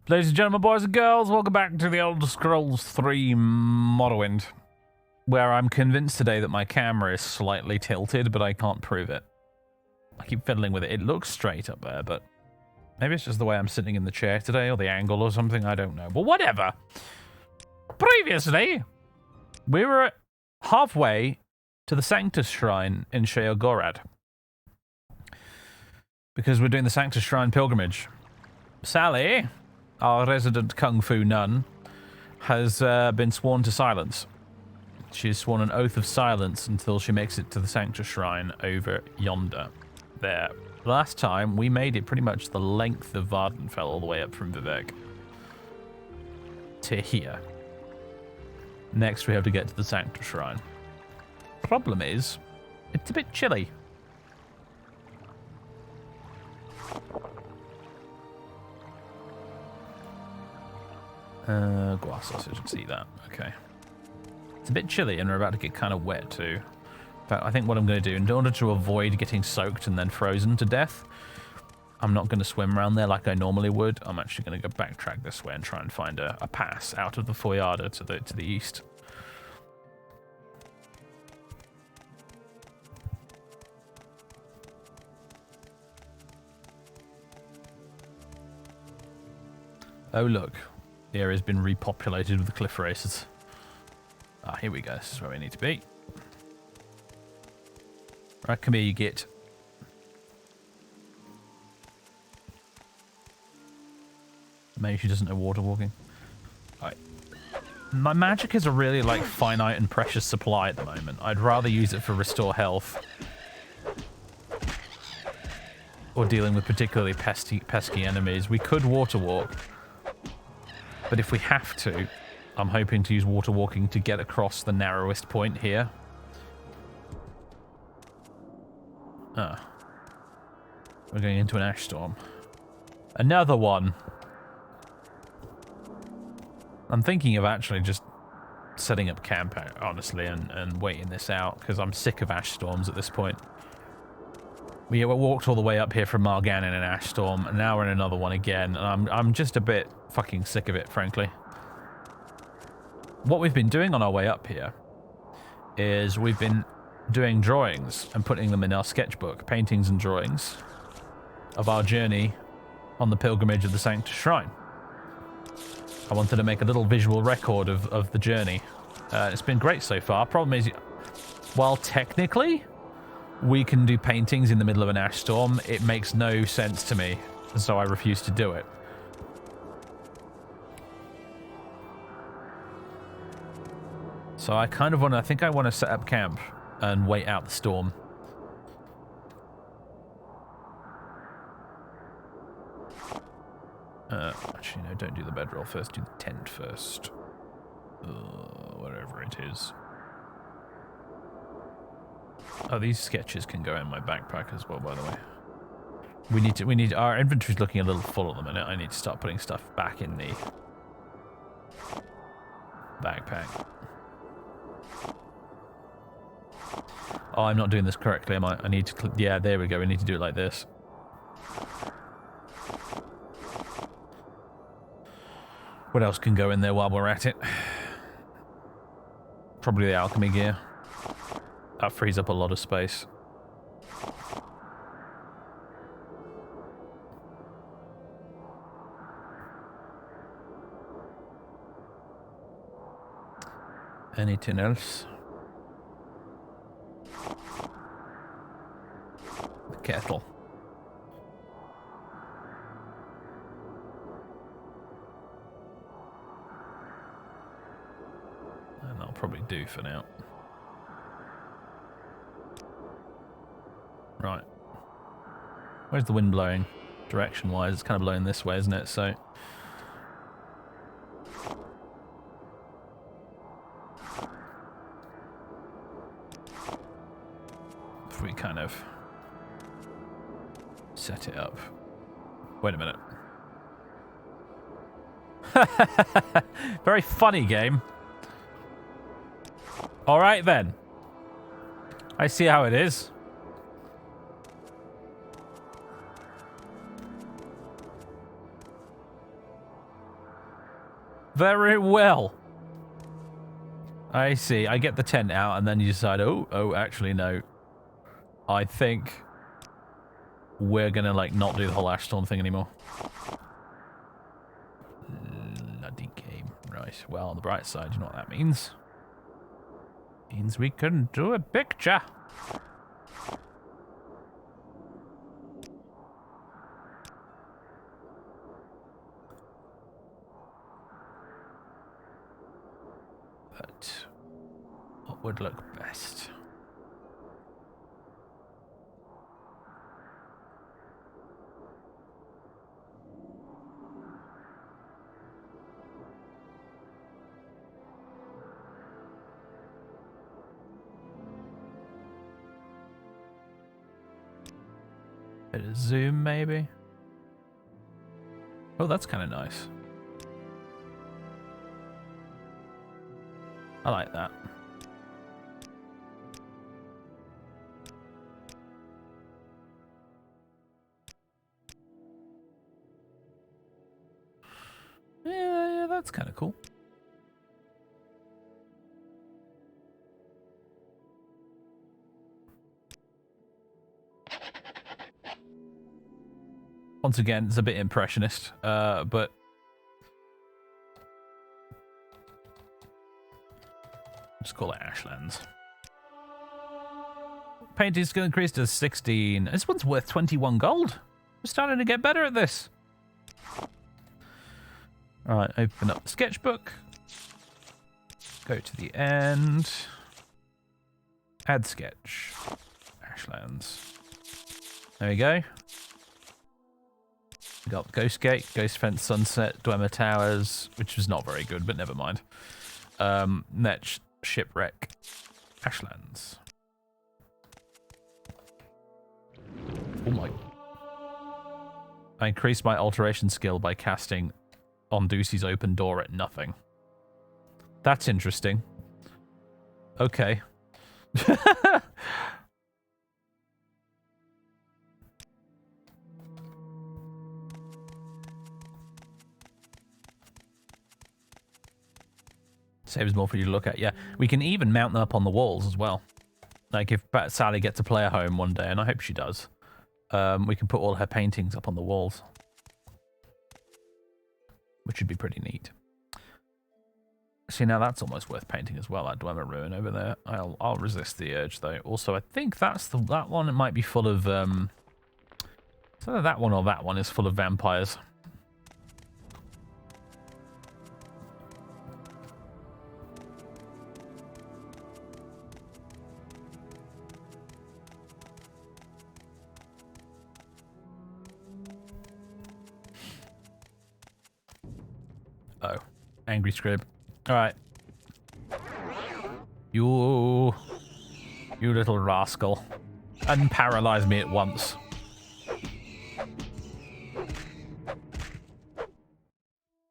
Ladies and gentlemen, boys and girls, welcome back to the Elder Scrolls 3 Morrowind, where I'm convinced today that my camera is slightly tilted, but I can't prove it. I keep fiddling with it. It looks straight up there, but maybe it's just the way I'm sitting in the chair today, or the angle or something, I don't know. But whatever. Previously, we were halfway to the Sanctus Shrine in Sheogorath, because we're doing the Sanctus Shrine pilgrimage. Sally, our resident Kung Fu nun, has been sworn to silence. She's sworn an oath of silence until she makes it to the Sanctus Shrine over yonder. There. Last time, we made it pretty much the length of Vardenfell all the way up from Vivek to here. Next, we have to get to the Sanctus Shrine. Problem is, it's a bit chilly. Glass sausage, see that. Okay. It's a bit chilly and we're about to get kind of wet too. In fact, I think what I'm going to do, in order to avoid getting soaked and then frozen to death, I'm not going to swim around there like I normally would. I'm actually going to go backtrack this way and try and find a pass out of the Foyada to the east. Oh look. The area's been repopulated with the cliff racers. Ah, here we go. This is where we need to be. Right, come here, you git. Maybe she doesn't know water walking. Alright. My magic is a really, like, finite and precious supply at the moment. I'd rather use it for restore health. Or dealing with particularly pesky enemies. We could water walk. But if we have to, I'm hoping to use water walking to get across the narrowest point here. Ah. We're going into an ash storm. Another one. I'm thinking of actually just setting up camp, honestly, and waiting this out, because I'm sick of ash storms at this point. We walked all the way up here from Margan in an ash storm, and now we're in another one again, and I'm just a bit fucking sick of it, frankly. What we've been doing on our way up here is we've been doing drawings and putting them in our sketchbook, paintings and drawings of our journey on the pilgrimage of the Sanctus Shrine. I wanted to make a little visual record of the journey. It's been great so far. Problem is, while technically we can do paintings in the middle of an ash storm, it makes no sense to me, and so I refuse to do it. So I kind of want to, I think I want to set up camp and wait out the storm. Actually, no, don't do the bedroll first, do the tent first. Whatever it is. Oh, these sketches can go in my backpack as well, by the way. We need, our inventory's looking a little full at the minute. I need to start putting stuff back in the backpack. Oh, I'm not doing this correctly, am I? I need to, yeah, there we go. We need to do it like this. What else can go in there while we're at it? Probably the alchemy gear. That frees up a lot of space. Anything else? The kettle. And that'll probably do for now. Right. Where's the wind blowing? Direction-wise, it's kind of blowing this way, isn't it? So if we kind of set it up. Wait a minute. Very funny game. All right then. I see how it is. Very well. I see. I get the tent out, and then you decide, oh, actually, no. I think we're gonna, like, not do the whole ash storm thing anymore. Bloody game. Right. Well, on the bright side, you know what that means? Means we can do a picture. But what would look best? Bit of zoom, maybe. Oh, that's kind of nice. I like that. Yeah, that's kind of cool. Once again, it's a bit impressionist, but just call it Ashlands. Painting's going to increase to 16. This one's worth 21 gold. We're starting to get better at this. Alright, open up the sketchbook. Go to the end. Add sketch. Ashlands. There we go. We got Ghost Gate, Ghost Fence Sunset, Dwemer Towers, which was not very good, but never mind. Net Shipwreck, Ashlands. Oh my. I increased my alteration skill by casting on Ducey's open door at nothing. That's interesting. Okay. Saves more for you to look at. Yeah, we can even mount them up on the walls as well. Like if Sally gets to play at home one day, and I hope she does, we can put all her paintings up on the walls, which would be pretty neat. See, now that's almost worth painting as well. That Dwemer ruin over there. I'll resist the urge though. Also, I think that's that one. It might be full of it's either that one or that one is full of vampires. Oh, angry scrib. All right. You little rascal. Unparalyze me at once.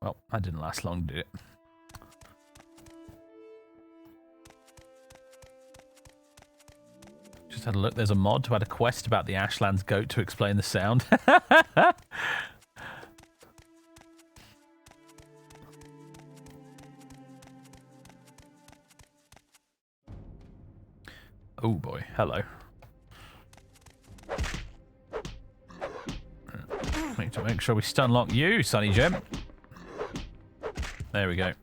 Well, that didn't last long, did it? Just had a look. There's a mod to add a quest about the Ashlands goat to explain the sound. Oh boy, hello. Need to make sure we stun lock you, Sonny Jim. There we go.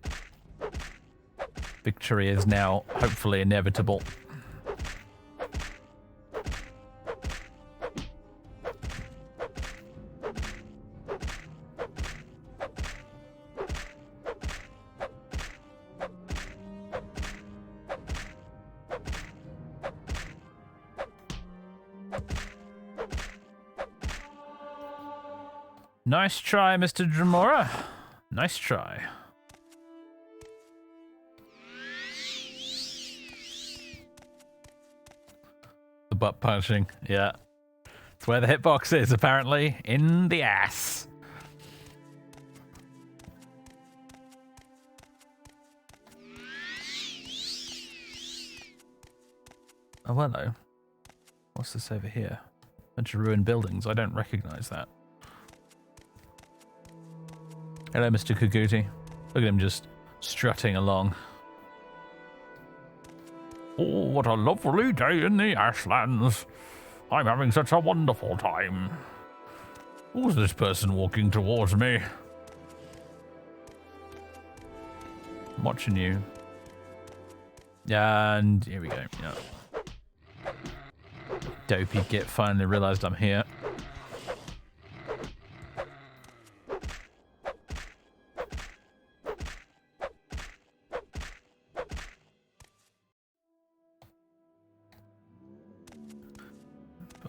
Victory is now hopefully inevitable. Nice try, Mr. Dremora. Nice try. The butt punching, yeah. It's where the hitbox is, apparently. In the ass. Oh, hello. What's this over here? Bunch of ruined buildings. I don't recognize that. Hello, Mr. Kaguti. Look at him just strutting along. Oh, what a lovely day in the Ashlands. I'm having such a wonderful time. Who's this person walking towards me? I'm watching you. And here we go. Yeah. Dopey git finally realized I'm here.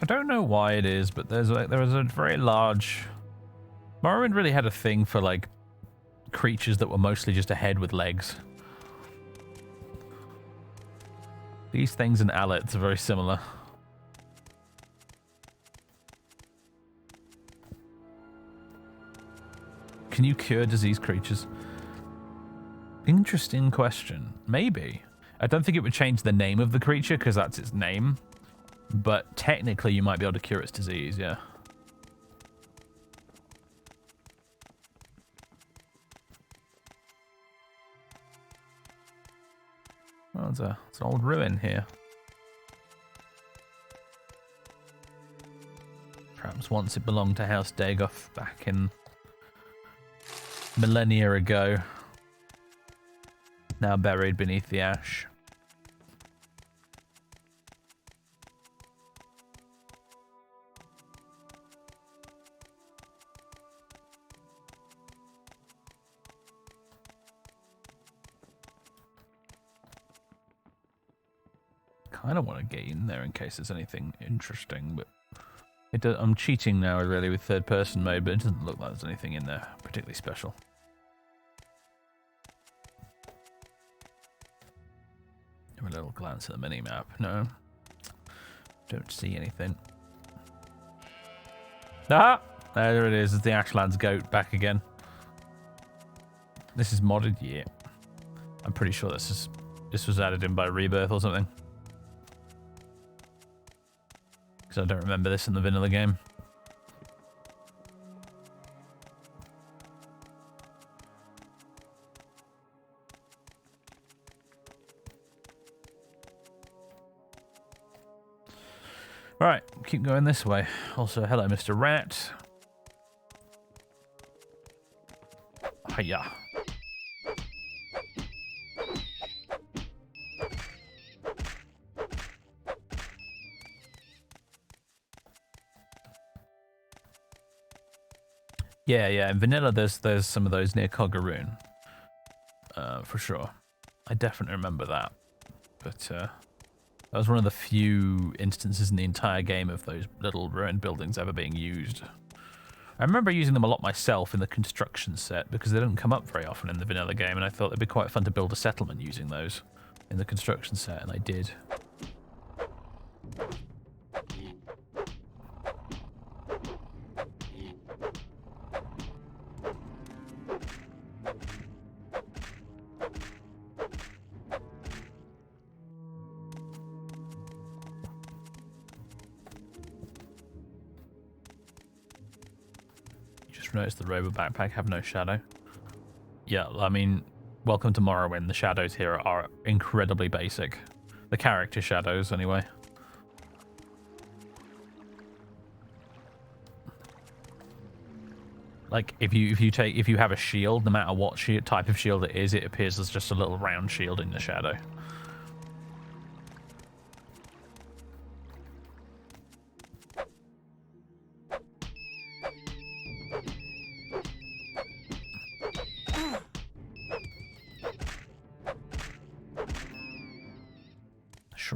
I don't know why it is, but there was a very large... Morrowind really had a thing for, like, creatures that were mostly just a head with legs. These things and Alets are very similar. Can you cure disease creatures? Interesting question. Maybe. I don't think it would change the name of the creature, because that's its name. But technically, you might be able to cure its disease, yeah. Well, it's an old ruin here. Perhaps once it belonged to House Dagoth back in millennia ago. Now buried beneath the ash. I don't want to get in there in case there's anything interesting, but I'm cheating now really with third-person mode, but it doesn't look like there's anything in there particularly special. Have a little glance at the mini-map. No, don't see anything. Ah, there it is. It's the Ashlands goat back again. This is modded, yeah. I'm pretty sure this was added in by Rebirth or something. Because I don't remember this in the vanilla game. Right, keep going this way. Also, hello, Mr. Rat. Hiya. Yeah, in vanilla there's some of those near Coggaroon. For sure. I definitely remember that. But that was one of the few instances in the entire game of those little ruined buildings ever being used. I remember using them a lot myself in the construction set because they don't come up very often in the vanilla game, and I thought it'd be quite fun to build a settlement using those in the construction set, and I did. Notice the robo backpack have no shadow. Yeah, I mean, welcome to Morrowind. The shadows here are incredibly basic. The character shadows, anyway. Like if you have a shield, no matter what type of shield it is, it appears as just a little round shield in the shadow.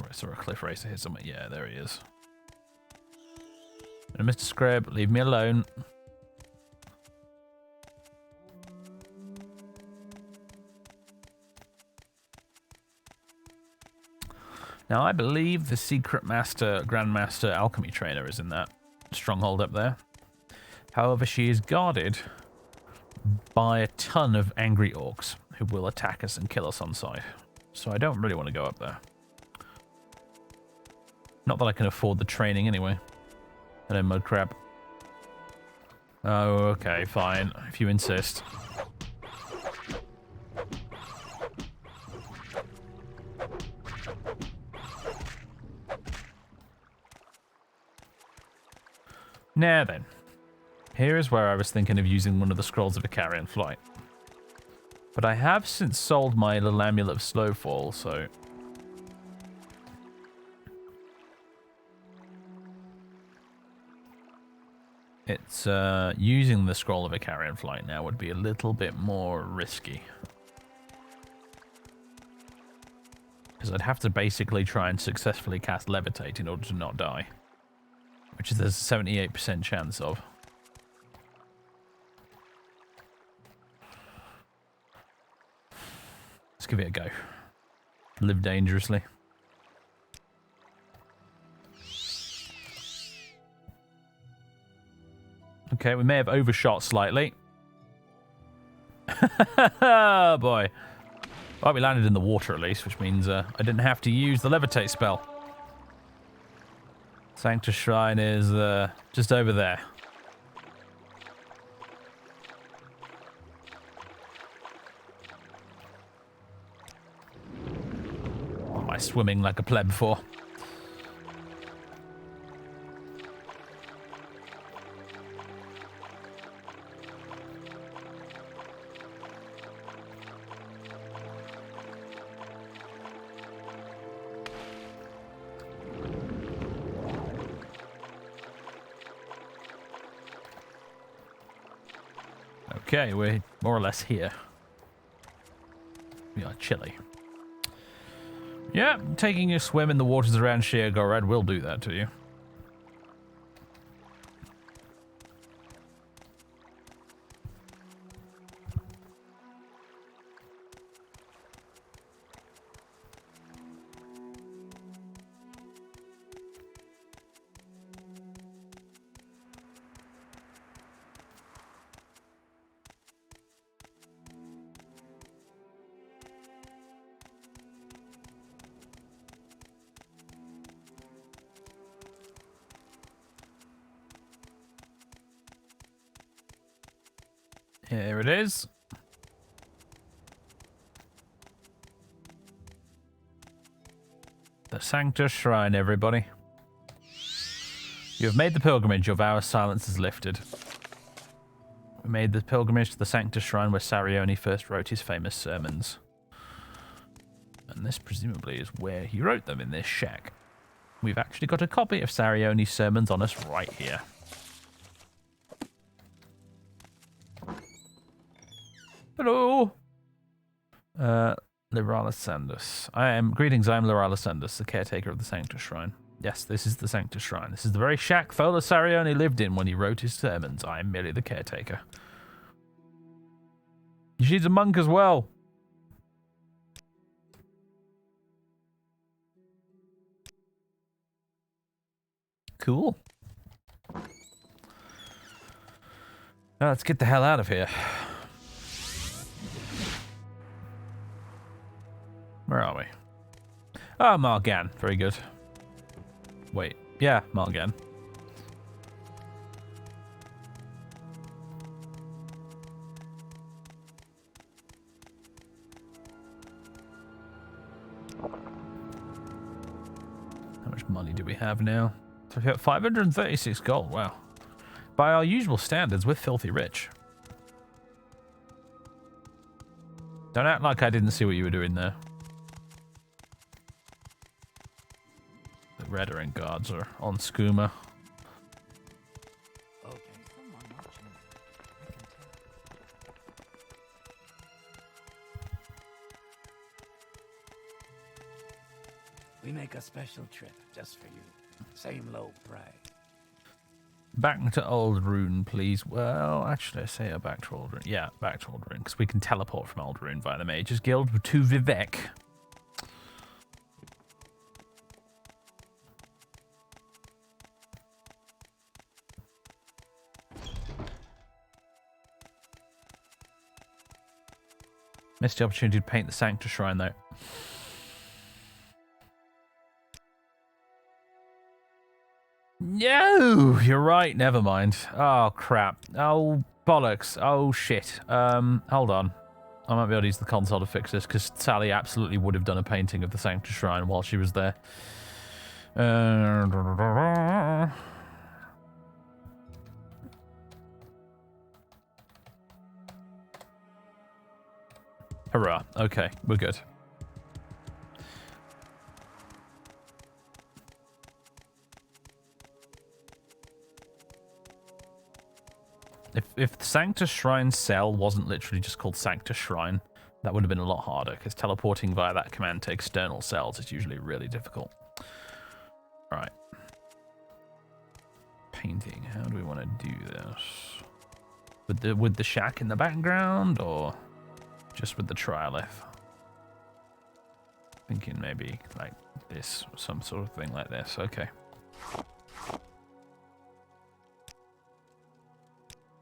Saw a cliff racer here somewhere. Yeah, there he is. And Mr. Scrub, leave me alone. Now, I believe the secret master, grandmaster alchemy trainer is in that stronghold up there. However, she is guarded by a ton of angry orcs who will attack us and kill us on sight. So I don't really want to go up there. Not that I can afford the training anyway. Hello, mud crab. Oh, okay, fine. If you insist. Now then, here is where I was thinking of using one of the Scrolls of Icarian Flight. But I have since sold my little Amulet of Snowfall, so... It's, using the Scroll of Icarian Flight now would be a little bit more risky. Because I'd have to basically try and successfully cast Levitate in order to not die. Which there's a 78% chance of. Let's give it a go. Live dangerously. Okay, we may have overshot slightly. Oh boy. Well, we landed in the water at least, which means I didn't have to use the Levitate spell. Sanctus Shrine is just over there. What am I swimming like a pleb for? Okay, we're more or less here. We are chilly. Yeah, taking a swim in the waters around Sheergorad will do that to you. Here it is. The Sanctus Shrine, everybody. You have made the pilgrimage, your vow of silence is lifted. We made the pilgrimage to the Sanctus Shrine where Sarioni first wrote his famous sermons. And this presumably is where he wrote them, in this shack. We've actually got a copy of Sarioni's sermons on us right here. Hello! Lyrala Sandus. Greetings, I am Lyrala Sandus, the caretaker of the Sanctus Shrine. Yes, this is the Sanctus Shrine. This is the very shack Fola Sarioni lived in when he wrote his sermons. I am merely the caretaker. She's a monk as well. Cool. Now let's get the hell out of here. Where are we? Oh, Margan. Very good. Wait. Yeah, Margan. How much money do we have now? So we have 536 gold. Wow. By our usual standards, we're filthy rich. Don't act like I didn't see what you were doing there. The Redaring guards are on skooma. Okay, someone watching. I can tell. We make a special trip just for you. Same low price. Back to Old Rune, please. Well, actually, I say back to Old Rune. Yeah, back to Old Rune, because we can teleport from Old Rune via the Mages Guild to Vivek. Missed the opportunity to paint the Sanctus Shrine, though. No, you're right. Never mind. Oh, crap. Oh, bollocks. Oh, shit. Hold on. I might be able to use the console to fix this, because Sally absolutely would have done a painting of the Sanctus Shrine while she was there. Hurrah. Okay, we're good. If the Sanctus Shrine cell wasn't literally just called Sanctus Shrine, that would have been a lot harder, because teleporting via that command to external cells is usually really difficult. Right. Painting. How do we want to do this? With the shack in the background, or just with the triolith? Thinking maybe like this, or some sort of thing like this. Okay.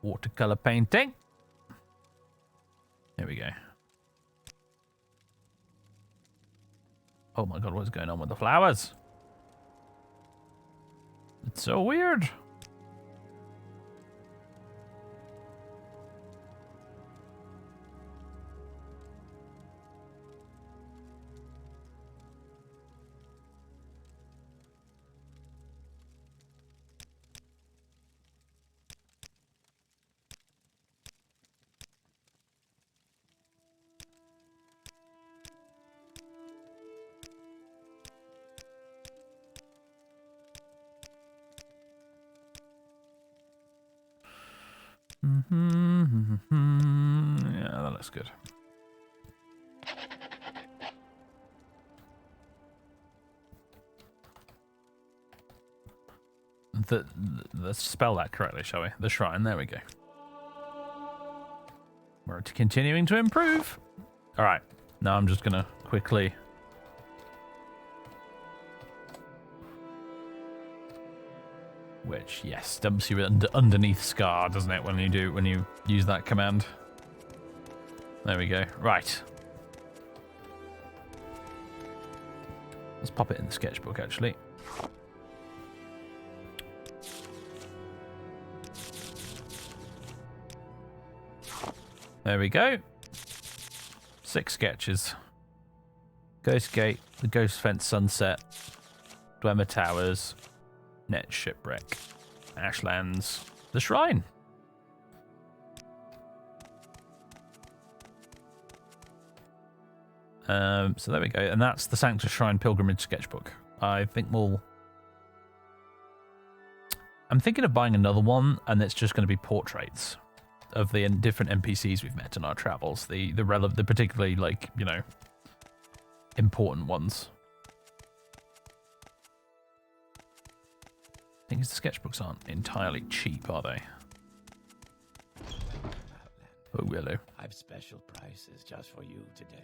Watercolor painting. There we go. Oh my god, what's going on with the flowers? It's so weird. Yeah, that looks good. Let's spell that correctly, shall we? The shrine, there we go. We're continuing to improve. All right, now I'm just gonna quickly. Which, yes, dumps you underneath Scar, doesn't it, when you use that command? There we go. Right. Let's pop it in the sketchbook, actually. There we go. 6 sketches. Ghost Gate, the Ghost Fence Sunset, Dwemer Towers, Net Shipwreck, Ashlands, the Shrine. So there we go, and that's the Sanctus Shrine Pilgrimage Sketchbook. I think I'm thinking of buying another one, and it's just going to be portraits of the different NPCs we've met in our travels, the particularly, like, you know, important ones. I think the sketchbooks aren't entirely cheap, are they? Oh, hello. I've special prices just for you today.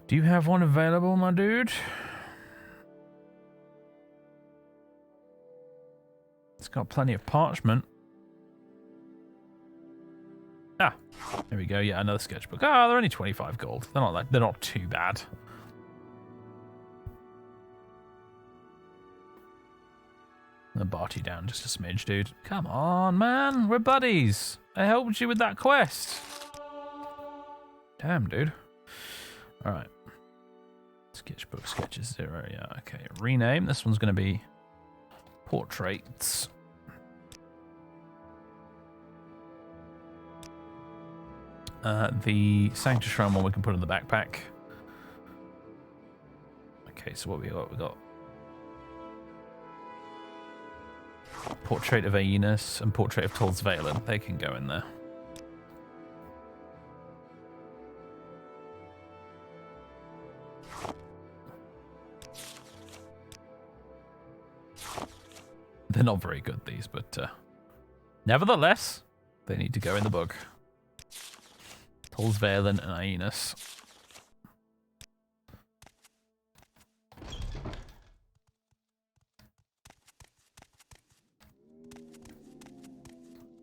Do you have one available, my dude? It's got plenty of parchment. Ah, there we go. Yeah, another sketchbook. Ah, they're only 25 gold. They're not too bad. I'll bart you down just a smidge, dude. Come on, man. We're buddies. I helped you with that quest. Damn, dude. All right. Sketchbook sketches 0. Yeah, okay. Rename. This one's going to be portraits. The Sanctus Shrine one we can put in the backpack. Okay, so what we got? We got Portrait of Aeneas and Portrait of Telvanni. They can go in there. They're not very good, these, but nevertheless, they need to go in the book. Telvanni and Aeneas.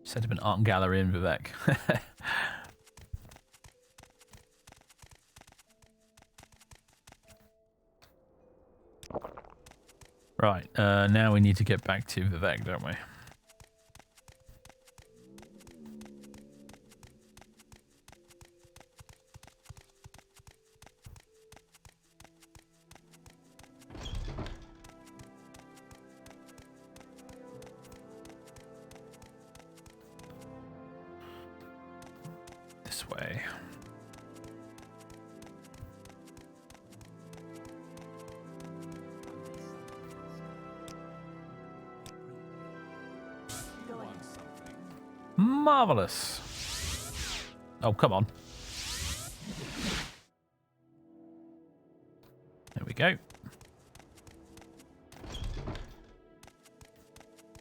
Set up an art gallery in Vivek. Right, now we need to get back to Vivek, don't we? this way. Marvelous. Oh, come on. There we go.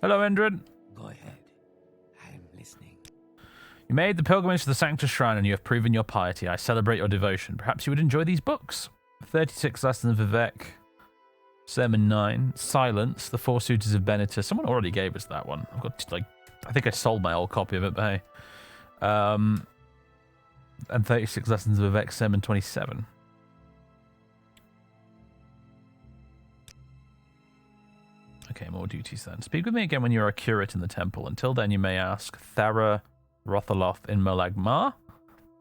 Hello, Endrin. Go ahead. I'm listening. You made the pilgrimage to the Sanctus Shrine and you have proven your piety. I celebrate your devotion. Perhaps you would enjoy these books. 36 Lessons of Vivek. Sermon 9. Silence. The Four Suitors of Benita. Someone already gave us that one. I've got, like, I think I sold my old copy of it, but hey. And 36 Lessons of Vivek. Sermon 27. Okay, more duties then. Speak with me again when you are a curate in the temple. Until then, you may ask Thara Rothaloth in Molag Mar,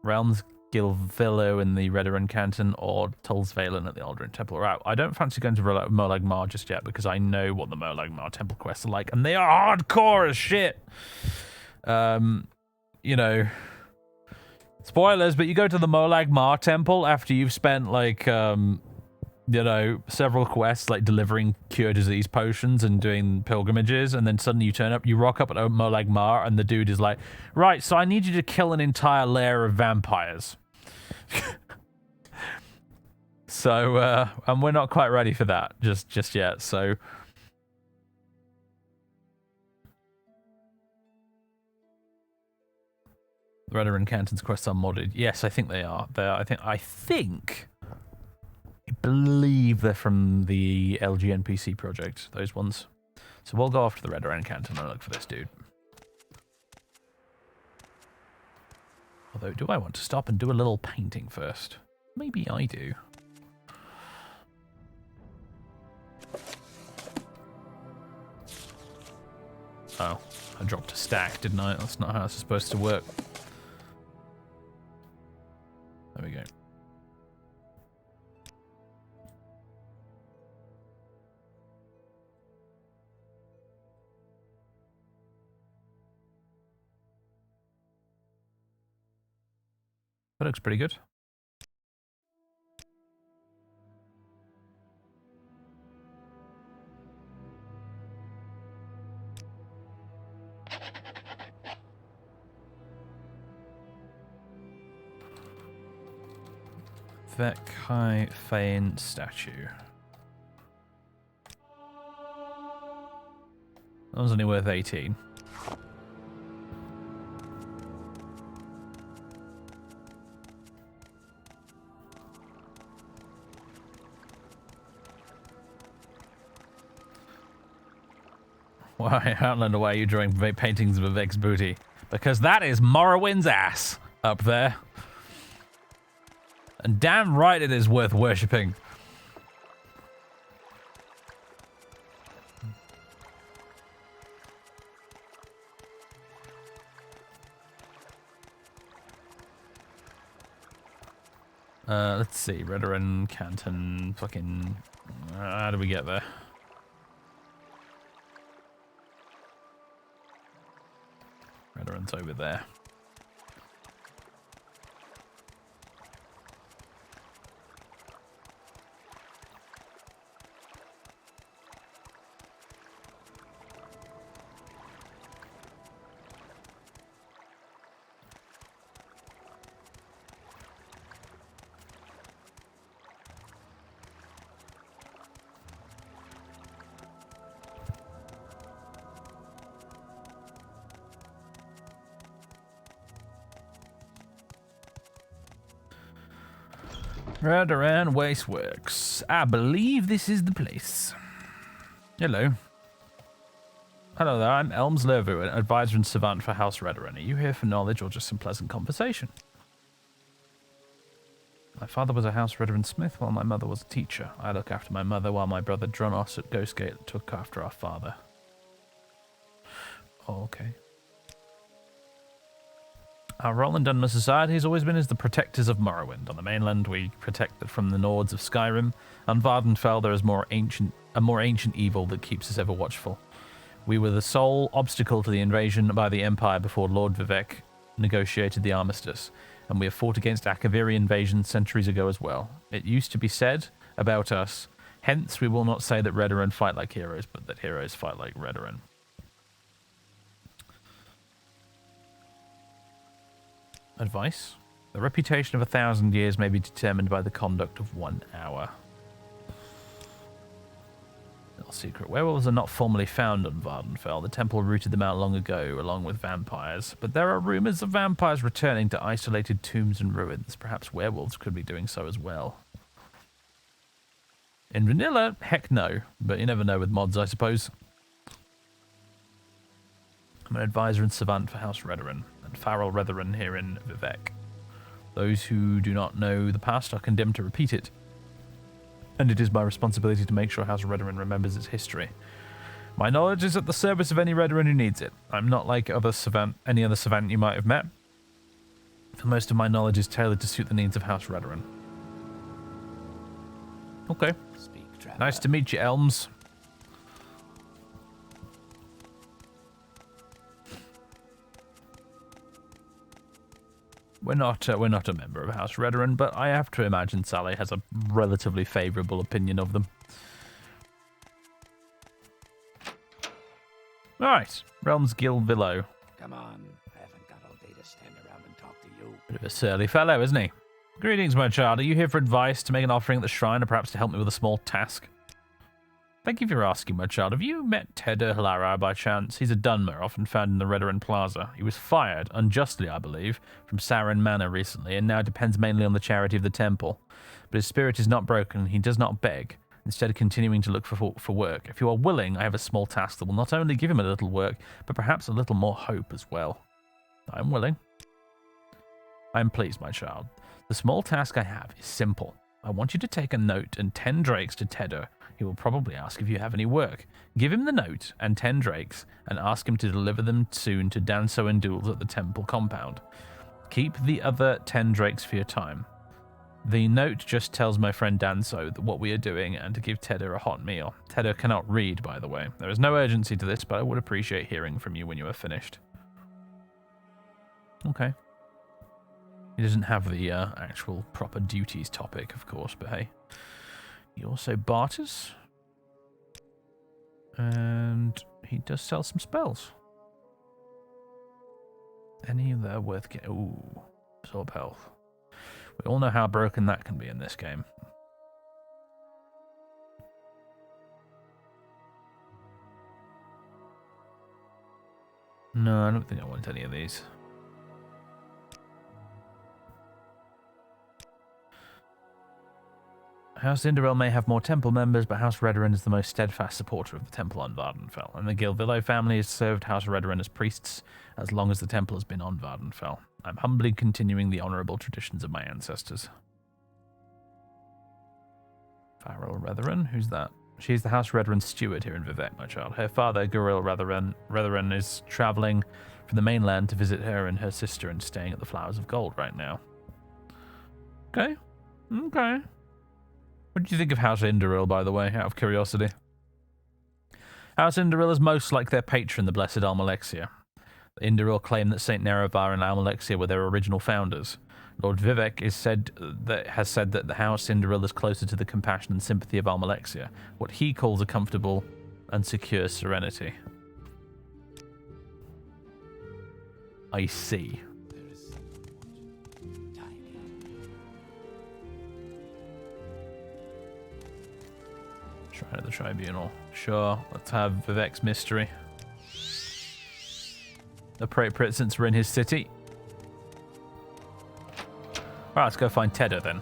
Realms Gilvillo in the Redoran Canton, or Tulsvalen at the Aldrin Temple. Right, I don't fancy going to Molag Mar just yet because I know what the Molag Mar Temple quests are like, and they are hardcore as shit. You know, spoilers, but you go to the Molag Mar Temple after you've spent like you know, several quests like delivering cure disease potions and doing pilgrimages, and then suddenly you turn up, you rock up at Molag Mar, and the dude is like, right, so I need you to kill an entire lair of vampires. So, and we're not quite ready for that just yet, so. The Redoran Canton's quests are modded. Yes, I think they are. I believe they're from the LGNPC project, those ones. So we'll go off to the Redoran Canton and look for this dude. Although, do I want to stop and do a little painting first? Maybe I do. Oh, I dropped a stack, didn't I? That's not how it's supposed to work. There we go. That looks pretty good. Vekai Fane statue. That was only worth 18. Why, Outlander, why are you drawing paintings of Vivek's booty? Because that is Morrowind's ass up there. And damn right it is worth worshipping. Let's see, Redoran Canton, fucking... how do we get there? Redoran's over there. Redoran Wasteworks. I believe this is the place. Hello. Hello there, I'm Elms Lervu, an advisor and savant for House Redoran. Are you here for knowledge or just some pleasant conversation? My father was a House Redoran smith while my mother was a teacher. I look after my mother while my brother Dronos at Ghostgate took after our father. Oh, okay. Our role in Dunmer society has always been as the protectors of Morrowind. On the mainland, we protect it from the Nords of Skyrim. On Vardenfell, there is a more ancient evil that keeps us ever watchful. We were the sole obstacle to the invasion by the Empire before Lord Vivek negotiated the armistice, and we have fought against Akaviri invasion centuries ago as well. It used to be said about us, hence we will not say that Redoran fight like heroes, but that heroes fight like Redoran. Advice? The reputation of 1,000 years may be determined by the conduct of 1 hour. Little secret. Werewolves are not formally found on Vvardenfell. The temple rooted them out long ago, along with vampires. But there are rumors of vampires returning to isolated tombs and ruins. Perhaps werewolves could be doing so as well. In vanilla, heck no. But you never know with mods, I suppose. I'm an advisor and savant for House Redoran, and Farrell Redoran here in Vivec. Those who do not know the past are condemned to repeat it. And it is my responsibility to make sure House Redoran remembers its history. My knowledge is at the service of any Redoran who needs it. I'm not like any other savant you might have met. For most of my knowledge is tailored to suit the needs of House Redoran. Okay. Nice to meet you, Elms. We're not a member of House Redoran, but I have to imagine Sally has a relatively favourable opinion of them. Alright, Realms Guild Villo. Come on, I haven't got all day to stand around and talk to you. Bit of a surly fellow, isn't he? Greetings, my child. Are you here for advice, to make an offering at the shrine, or perhaps to help me with a small task? Thank you for asking, my child. Have you met Tedder Hilara by chance? He's a Dunmer, often found in the Redoran Plaza. He was fired, unjustly I believe, from Sarin Manor recently, and now depends mainly on the charity of the temple. But his spirit is not broken, he does not beg, instead of continuing to look for work. If you are willing, I have a small task that will not only give him a little work, but perhaps a little more hope as well. I am willing. I am pleased, my child. The small task I have is simple. I want you to take a note and 10 drakes to Tedder. He will probably ask if you have any work. Give him the note and 10 drakes and ask him to deliver them soon to Danso and Duels at the temple compound. Keep the other 10 drakes for your time. The note just tells my friend Danso what we are doing and to give Tedder a hot meal. Tedder cannot read, by the way. There is no urgency to this, but I would appreciate hearing from you when you are finished. Okay. He doesn't have the actual proper duties topic, of course, but hey. He also barters. And he does sell some spells. Any of that worth getting? Ooh, absorb health. We all know how broken that can be in this game. No, I don't think I want any of these. House Indorel may have more temple members, but House Redoran is the most steadfast supporter of the temple on Vvardenfell, and the Gilvillo family has served House Redoran as priests as long as the temple has been on Vvardenfell. I'm humbly continuing the honourable traditions of my ancestors. Farrell Redoran, who's that? She's the House Redoran steward here in Vivec, my child. Her father, Guril Redoran, is travelling from the mainland to visit her and her sister and staying at the Flowers of Gold right now. Okay. Okay. What do you think of House Indoril, by the way, out of curiosity? House Indoril is most like their patron, the Blessed Almalexia. The Indoril claim that Saint Nerevar and Almalexia were their original founders. Lord Vivec has said that the House Indoril is closer to the compassion and sympathy of Almalexia, what he calls a comfortable and secure serenity. I see. Shrine of the Tribunal. Sure, let's have Vivec's mystery. Appropriate since we're in his city. Alright, let's go find Tedder then.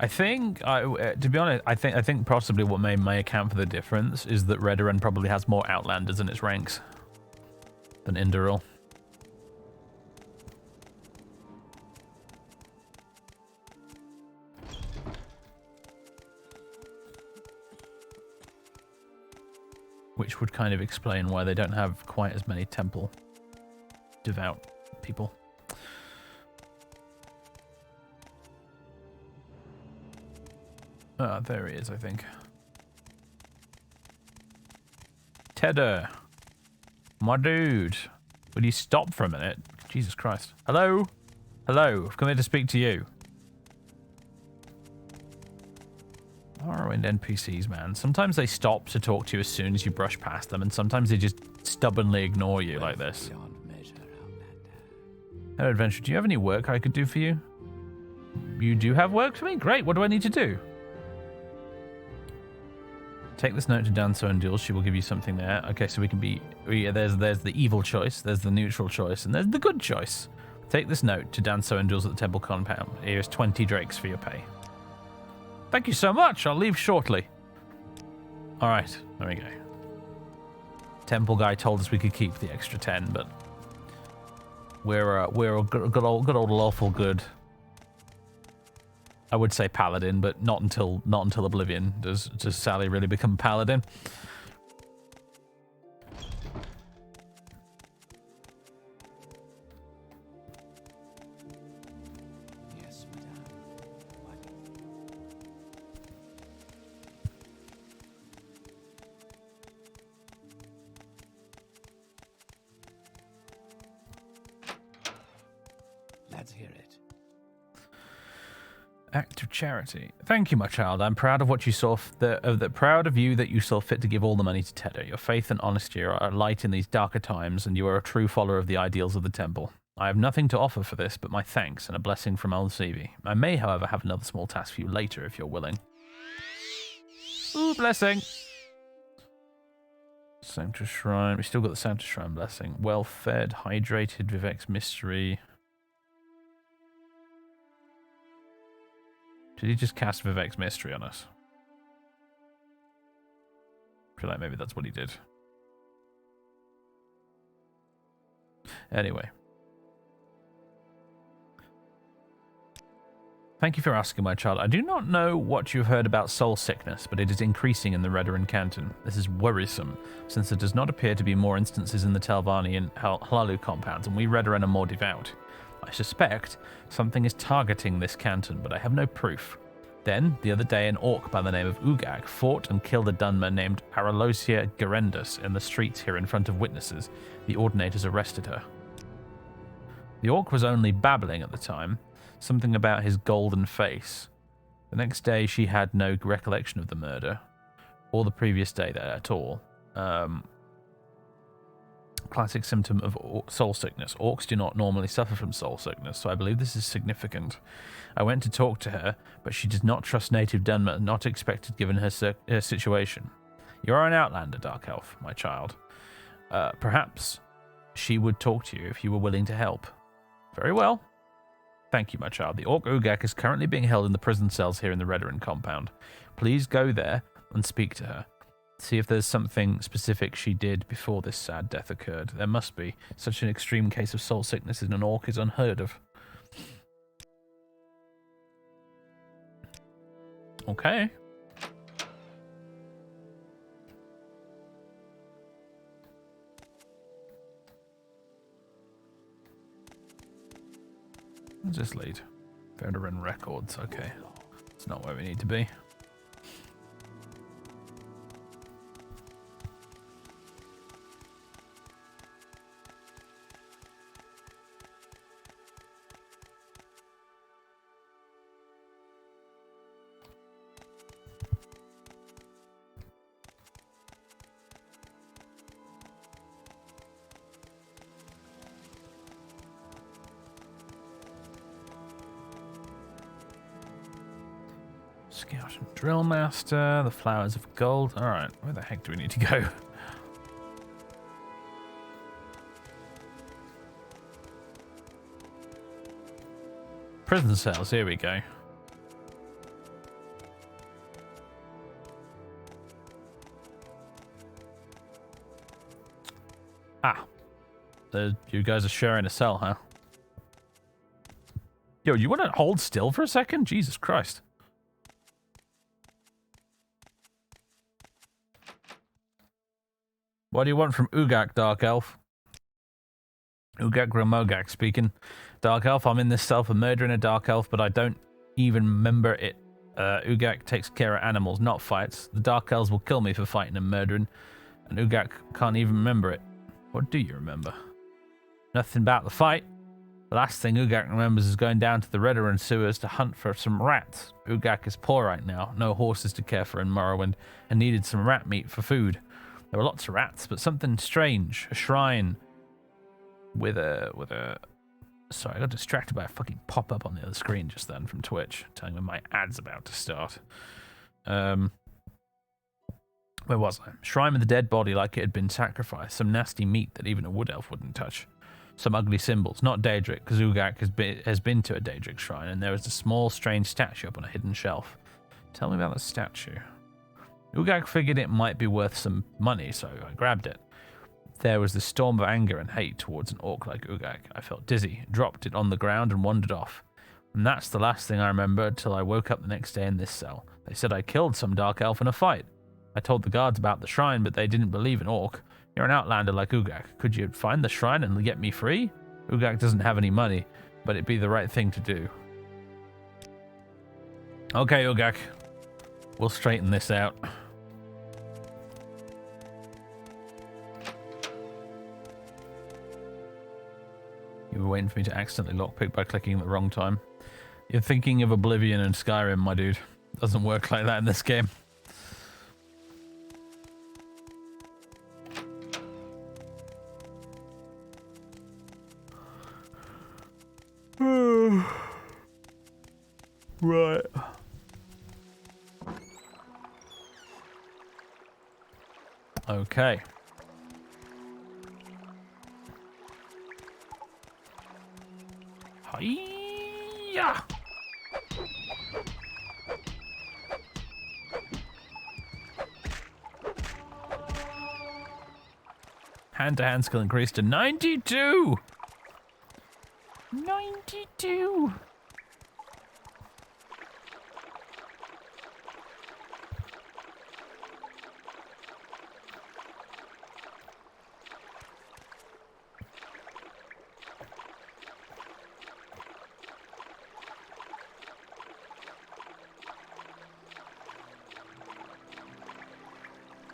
I think, to be honest, I think possibly what may account for the difference is that Redoran probably has more Outlanders in its ranks than Indoril. which would kind of explain why they don't have quite as many temple devout people. Ah, there he is, I think. Tedder. My dude. Will you stop for a minute? Jesus Christ. Hello? Hello. I've come here to speak to you. Morrowind NPCs, man. Sometimes they stop to talk to you as soon as you brush past them, and sometimes they just stubbornly ignore you like this. Hello, adventurer. Do you have any work I could do for you? You do have work for me? Great. What do I need to do? Take this note to Dancer and Duel. She will give you something there. Okay, so we can be... there's the evil choice, there's the neutral choice, and there's the good choice. Take this note to Dancer and Duels at the temple compound. Here's 20 drakes for your pay. Thank you so much. I'll leave shortly. All right, there we go. Temple guy told us we could keep the extra 10, but we're a good old lawful good. I would say paladin, but not until Oblivion does Sally really become paladin. Yes, madame. Let's hear it. Act of charity. Thank you, my child. I'm proud of what you saw. Proud of you that you saw fit to give all the money to Tedder. Your faith and honesty are a light in these darker times, and you are a true follower of the ideals of the temple. I have nothing to offer for this, but my thanks and a blessing from El Sevi. I may, however, have another small task for you later if you're willing. Ooh, blessing. Sanctus Shrine. We still got the Sanctus Shrine blessing. Well fed, hydrated, Vivek's mystery. Did he just cast Vivek's mystery on us? I feel like maybe that's what he did. Anyway. Thank you for asking, my child. I do not know what you've heard about soul sickness, but it is increasing in the Redoran Canton. This is worrisome, since there does not appear to be more instances in the Telvanni and Hlalu compounds, and we Redoran are more devout. I suspect something is targeting this canton, but I have no proof. Then, the other day, an orc by the name of Ugag fought and killed a Dunmer named Aralosia Gerendus in the streets here in front of witnesses. The Ordinators arrested her. The orc was only babbling at the time, something about his golden face. The next day, she had no recollection of the murder, or the previous day at all. Classic symptom of soul sickness. Orcs do not normally suffer from soul sickness, so I believe this is significant. I went to talk to her, but she did not trust native Dunmer, not expected given her situation. You are an outlander, Dark Elf, my child. Perhaps she would talk to you if you were willing to help. Very well. Thank you, my child. The Orc Ugak is currently being held in the prison cells here in the Redoran compound. Please go there and speak to her. See if there's something specific she did before this sad death occurred. There must be. Such an extreme case of soul sickness in an orc is unheard of. Okay. Where's this lead? Veteran records. Okay. It's not where we need to be. Scout and Drill Master, the Flowers of Gold. Alright, where the heck do we need to go? Prison cells, here we go. Ah. You guys are sharing a cell, huh? Yo, you want to hold still for a second? Jesus Christ. What do you want from Ugak, Dark Elf? Ugak Grimogak speaking. Dark Elf, I'm in this cell for murdering a Dark Elf, but I don't even remember it. Ugak takes care of animals, not fights. The Dark Elves will kill me for fighting and murdering, and Ugak can't even remember it. What do you remember? Nothing about the fight. The last thing Ugak remembers is going down to the Redder sewers to hunt for some rats. Ugak is poor right now, no horses to care for in Morrowind, and needed some rat meat for food. There were lots of rats, but something strange. A shrine with a... Sorry, I got distracted by a fucking pop-up on the other screen just then from Twitch, telling me my ad's about to start. Where was I? Shrine with a dead body like it had been sacrificed. Some nasty meat that even a wood elf wouldn't touch. Some ugly symbols. Not Dahrk, because Ugak has been to a Dahrk shrine, and there was a small, strange statue up on a hidden shelf. Tell me about the statue. Ugak figured it might be worth some money, so I grabbed it. There was this storm of anger and hate towards an orc like Ugak. I felt dizzy, dropped it on the ground, and wandered off. And that's the last thing I remember until I woke up the next day in this cell. They said I killed some dark elf in a fight. I told the guards about the shrine, but they didn't believe an orc. You're an outlander like Ugak. Could you find the shrine and get me free? Ugak doesn't have any money, but it'd be the right thing to do. Okay, Ugak. We'll straighten this out. You were waiting for me to accidentally lockpick by clicking at the wrong time. You're thinking of Oblivion and Skyrim, my dude. Doesn't work like that in this game. Right. Okay. Hiya! Hand-to-hand skill increased to 92! 92!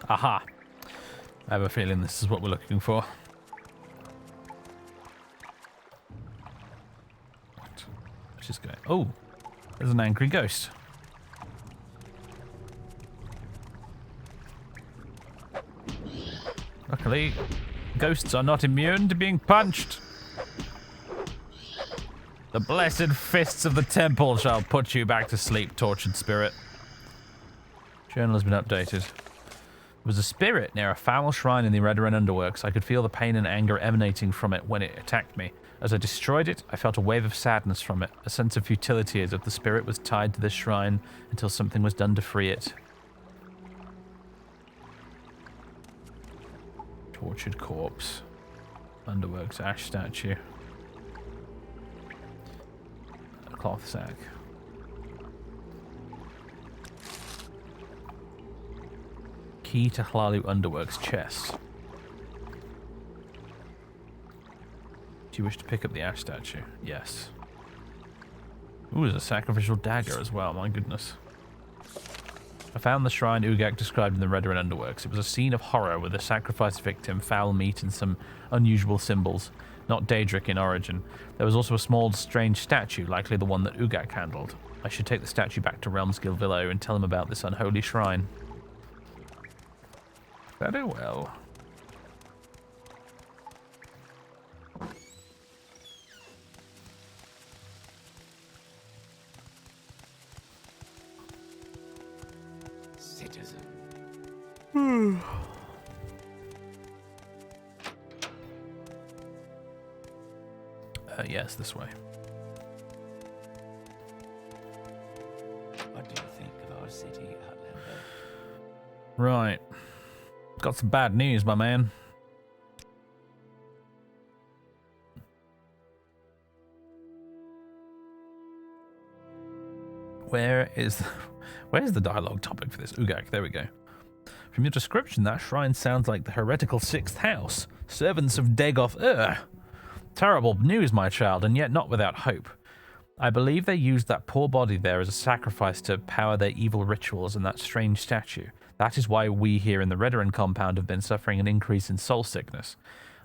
Aha. I have a feeling this is what we're looking for. Let's just go. Oh, there's an angry ghost. Luckily, ghosts are not immune to being punched. The blessed fists of the temple shall put you back to sleep, tortured spirit. Journal has been updated. There was a spirit near a foul shrine in the Redoran Underworks. I could feel the pain and anger emanating from it when it attacked me. As I destroyed it, I felt a wave of sadness from it, a sense of futility as if the spirit was tied to this shrine until something was done to free it. Tortured corpse. Underworks ash statue. A cloth sack. Key to Hlalu Underworks chest. Do you wish to pick up the ash statue? Yes. Ooh, there's a sacrificial dagger as well, my goodness. I found the shrine Ugak described in the Redoran Underworks. It was a scene of horror with a sacrificed victim, foul meat, and some unusual symbols. Not Dahrk in origin. There was also a small, strange statue, likely the one that Ugak handled. I should take the statue back to Realmskill Villa and tell him about this unholy shrine. Very well. Citizen. Yes, this way. What do you think of our city, Outlander? Right. Got some bad news, my man. Where's the dialogue topic for this? Ugak, there we go. From your description, that shrine sounds like the heretical 6th house, servants of Dagoth. Terrible news, my child, and yet not without hope. I believe they used that poor body there as a sacrifice to power their evil rituals and that strange statue. That is why we here in the Redoran compound have been suffering an increase in soul sickness.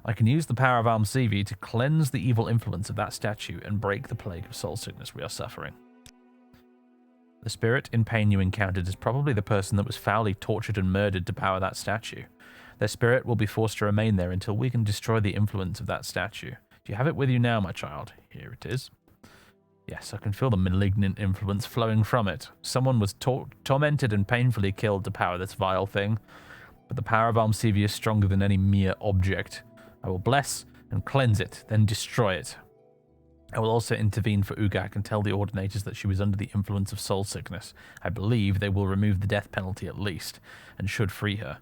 I can use the power of Almsivi to cleanse the evil influence of that statue and break the plague of soul sickness we are suffering. The spirit in pain you encountered is probably the person that was foully tortured and murdered to power that statue. Their spirit will be forced to remain there until we can destroy the influence of that statue. Do you have it with you now, my child? Here it is. Yes, I can feel the malignant influence flowing from it. Someone was tormented and painfully killed to power this vile thing. But the power of Almsivi is stronger than any mere object. I will bless and cleanse it, then destroy it. I will also intervene for Ugak and tell the Ordinators that she was under the influence of soul sickness. I believe they will remove the death penalty at least, and should free her.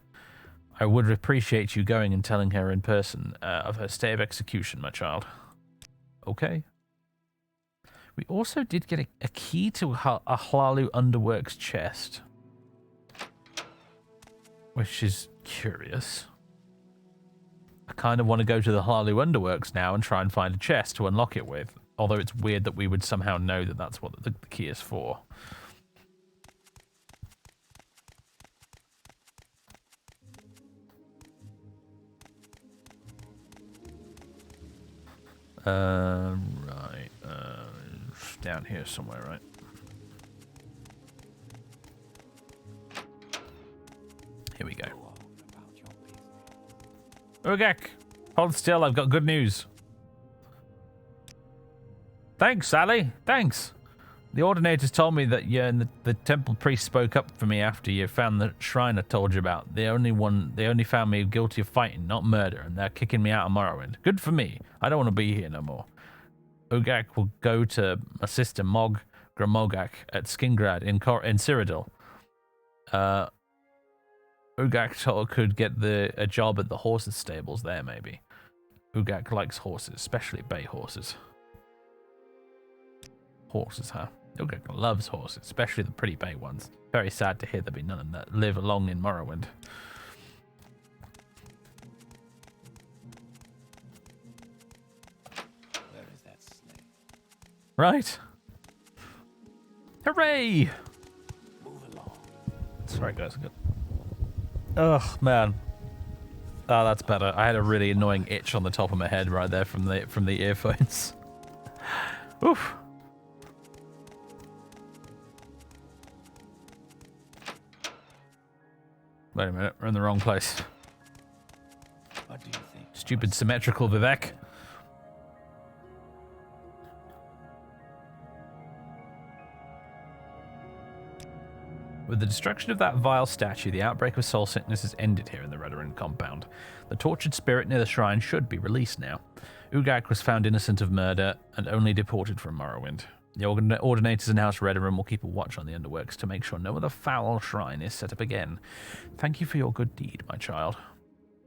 I would appreciate you going and telling her in person of her stay of execution, my child. Okay. We also did get a key to a Hlalu Underworks chest, which is curious. I kind of want to go to the Hlalu Underworks now and try and find a chest to unlock it with, although it's weird that we would somehow know that that's what the key is for. Right. Down here somewhere, right? Here we go. Ugak, hold still, I've got good news. Thanks, Sally. Thanks. The Ordinators told me that you and the temple priest spoke up for me after you found the shrine I told you about. They only found me guilty of fighting, not murder, and they're kicking me out of Morrowind. Good for me. I don't want to be here no more. Ugak will go to my sister Mog Gramogak at Skingrad in Cyrodiil. Ugak could get a job at the horses stables there, maybe. Ugak likes horses, especially bay horses. Horses, huh? Ugak loves horses, especially the pretty bay ones. Very sad to hear there be none that live along in Morrowind. Where is that snake? Right. Hooray! Move along. Sorry, guys. Good. Oh man. Oh, that's better. I had a really annoying itch on the top of my head right there from the earphones. Oof. Wait a minute, we're in the wrong place. What do you think? Stupid symmetrical Vivek. With the destruction of that vile statue, the outbreak of soul sickness has ended here in the Redoran compound. The tortured spirit near the shrine should be released now. Ugak was found innocent of murder and only deported from Morrowind. The Ordinators in House Redoran will keep a watch on the Underworks to make sure no other foul shrine is set up again. Thank you for your good deed, my child.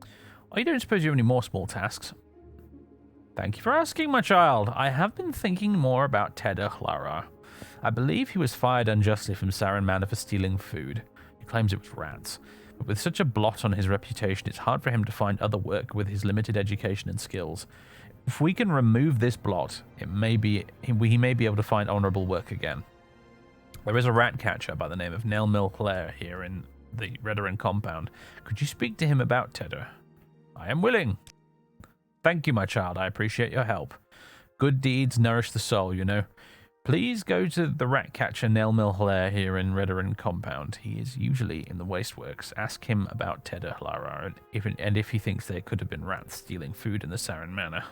Oh, you don't suppose you have any more small tasks? Thank you for asking, my child. I have been thinking more about Tedder Hlara. I believe he was fired unjustly from Saran Manor for stealing food. He claims it was rats. But with such a blot on his reputation, it's hard for him to find other work with his limited education and skills. If we can remove this blot, he may be able to find honourable work again. There is a rat catcher by the name of Nelmil Clare here in the Redoran compound. Could you speak to him about Tedder? I am willing. Thank you, my child. I appreciate your help. Good deeds nourish the soul, you know. Please go to the rat catcher Nelmil Clare here in Redoran compound. He is usually in the wasteworks. Ask him about Tedder Hlara and if he thinks there could have been rats stealing food in the Saran Manor.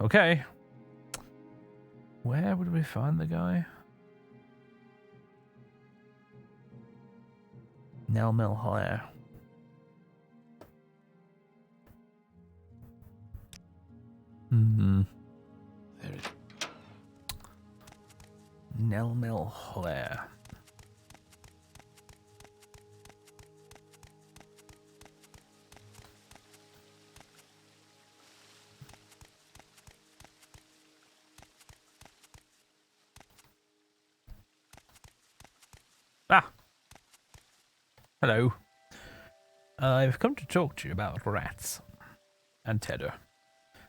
Okay. Where would we find the guy? Nelmil Clare. There is. Nelmil Clare. Ah. Hello. I've come to talk to you about rats. And Tedder.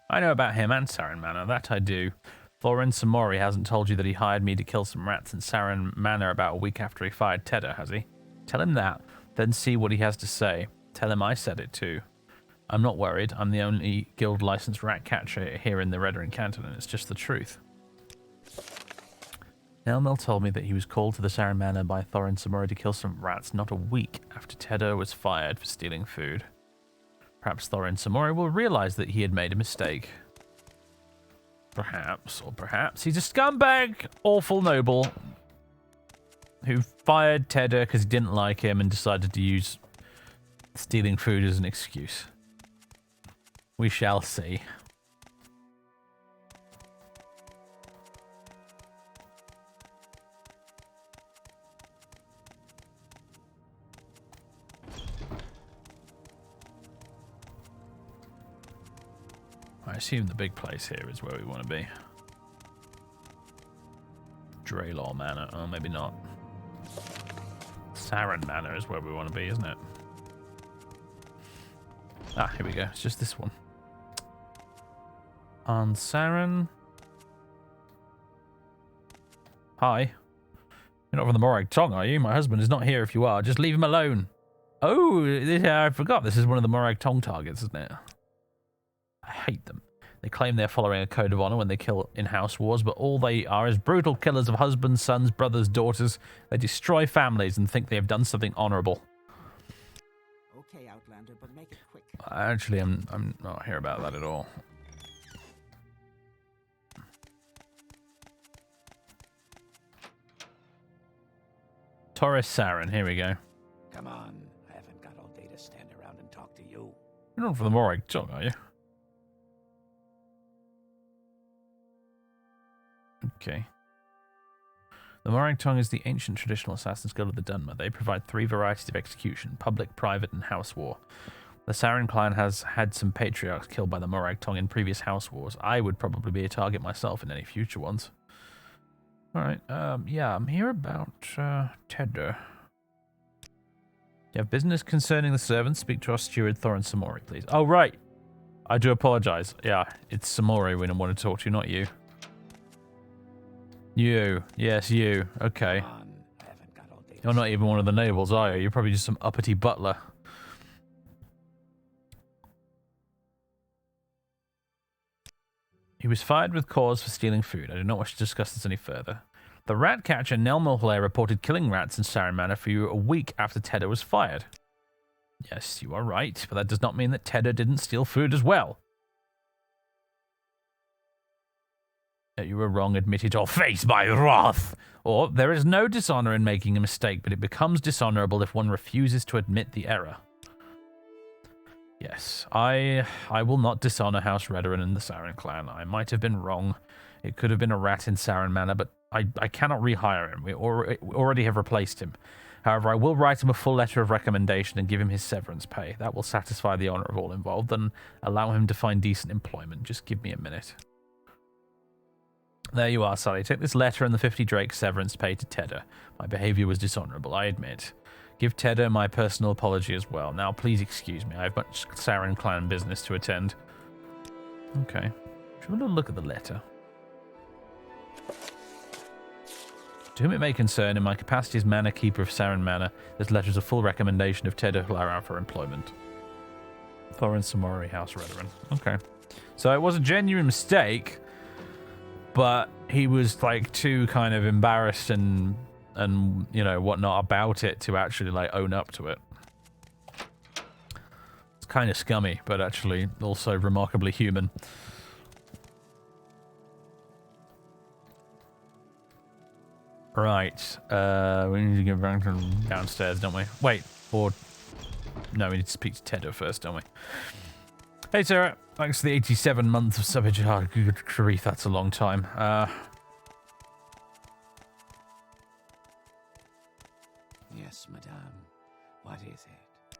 I know about him and Sarin Manor, that I do. Thorin Samori hasn't told you that he hired me to kill some rats in Sarin Manor about a week after he fired Tedder, has he? Tell him that, then see what he has to say. Tell him I said it too. I'm not worried. I'm the only guild-licensed rat catcher here in the Red Ring Canton, and it's just the truth. Nelmel told me that he was called to the Sarin Manor by Thorin Samori to kill some rats not a week after Tedder was fired for stealing food. Perhaps Thorin Samori will realize that he had made a mistake. Perhaps, or perhaps he's a scumbag, awful noble, who fired Tedder because he didn't like him and decided to use stealing food as an excuse. We shall see. I assume the big place here is where we want to be. Draelaw Manor. Oh, maybe not. Sarin Manor is where we want to be, isn't it? Ah, here we go. It's just this one. On Sarin. Hi. You're not from the Morag Tong, are you? My husband is not here if you are. Just leave him alone. Oh, I forgot. This is one of the Morag Tong targets, isn't it? I hate them. They claim they're following a code of honor when they kill in house wars, but all they are is brutal killers of husbands, sons, brothers, daughters. They destroy families and think they have done something honorable. Okay, Outlander, but make it quick. Actually, I'm not here about that at all. Taurus Sarin, here we go. Come on, I haven't got all day to stand around and talk to you. You're not from the Morag Tong, are you? Okay. The Morag Tong is the ancient traditional Assassin's Guild of the Dunmer. They provide 3 varieties of execution: public, private, and house war. The Sarin clan has had some patriarchs killed by the Morag Tong in previous house wars. I would probably be a target myself in any future ones. Alright, yeah, I'm here about, Tedder. You have business concerning the servants? Speak to our steward, Thorin Samori, please. Oh, right. I do apologize. Yeah, it's Samori we want to talk to, not you. You. Yes, you. Okay. Come on, I haven't got all day. You're not even one of the nobles, are you? You're probably just some uppity butler. He was fired with cause for stealing food. I do not wish to discuss this any further. The rat catcher Nelmel reported killing rats in Sarin Manor for you a week after Tedder was fired. Yes, you are right, but that does not mean that Tedder didn't steal food as well. That you were wrong, admit it, or face my wrath. Or, there is no dishonor in making a mistake, but it becomes dishonorable if one refuses to admit the error. Yes, I will not dishonor House Redoran and the Sarin clan. I might have been wrong. It could have been a rat in Sarin Manor, but I cannot rehire him. We already have replaced him. However, I will write him a full letter of recommendation and give him his severance pay. That will satisfy the honor of all involved and allow him to find decent employment. Just give me a minute. There you are, Sally. Take this letter and the 50 Drake severance pay to Tedder. My behavior was dishonorable, I admit. Give Tedder my personal apology as well. Now, please excuse me. I have much Sarin clan business to attend. Okay. Should we look at the letter? To whom it may concern, in my capacity as Manor Keeper of Sarin Manor, this letter is a full recommendation of Tedder Hlaran for employment. Thorin Samori, House Redoran. Okay. So it was a genuine mistake, but he was like too kind of embarrassed and you know whatnot about it to actually like own up to it. It's kind of scummy, but actually also remarkably human. Right, we need to get back to downstairs, don't we? Wait, or no, we need to speak to Tedder first, don't we? Hey Sarah, thanks for the 87 months of subbage. Oh, good grief, that's a long time. Yes, madame. What is it?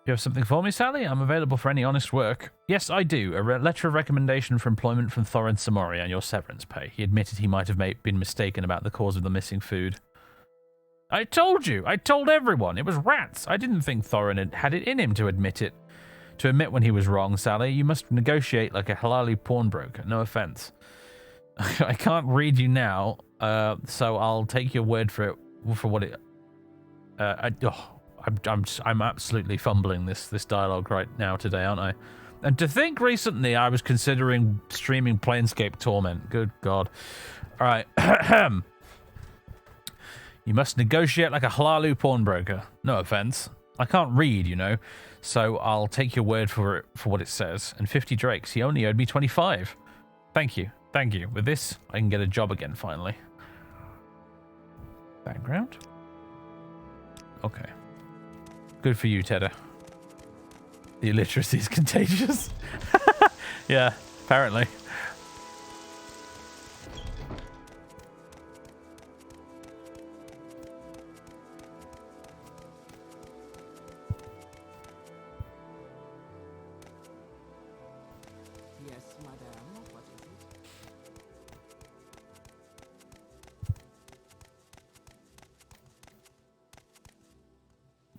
You have something for me, Sally? I'm available for any honest work. Yes, I do. A letter of recommendation for employment from Thorin Samori and your severance pay. He admitted he might have been mistaken about the cause of the missing food. I told you. I told everyone. It was rats. I didn't think Thorin had it in him to admit it. To admit when he was wrong, Sally. You must negotiate like a halali pawnbroker. No offense. I can't read you now, so I'll take your word for it for what it. I'm absolutely fumbling this dialogue right now today, aren't I? And to think recently I was considering streaming Planescape Torment. Good God. All right. You must negotiate like a halalu pawnbroker. No offense. I can't read, you know, so I'll take your word for it for what it says. And 50 drakes. He only owed me 25. Thank you. Thank you. With this, I can get a job again, finally. Background? Okay. Good for you, Tedder. The illiteracy is contagious. Yeah, apparently. Yes, madame. What is it?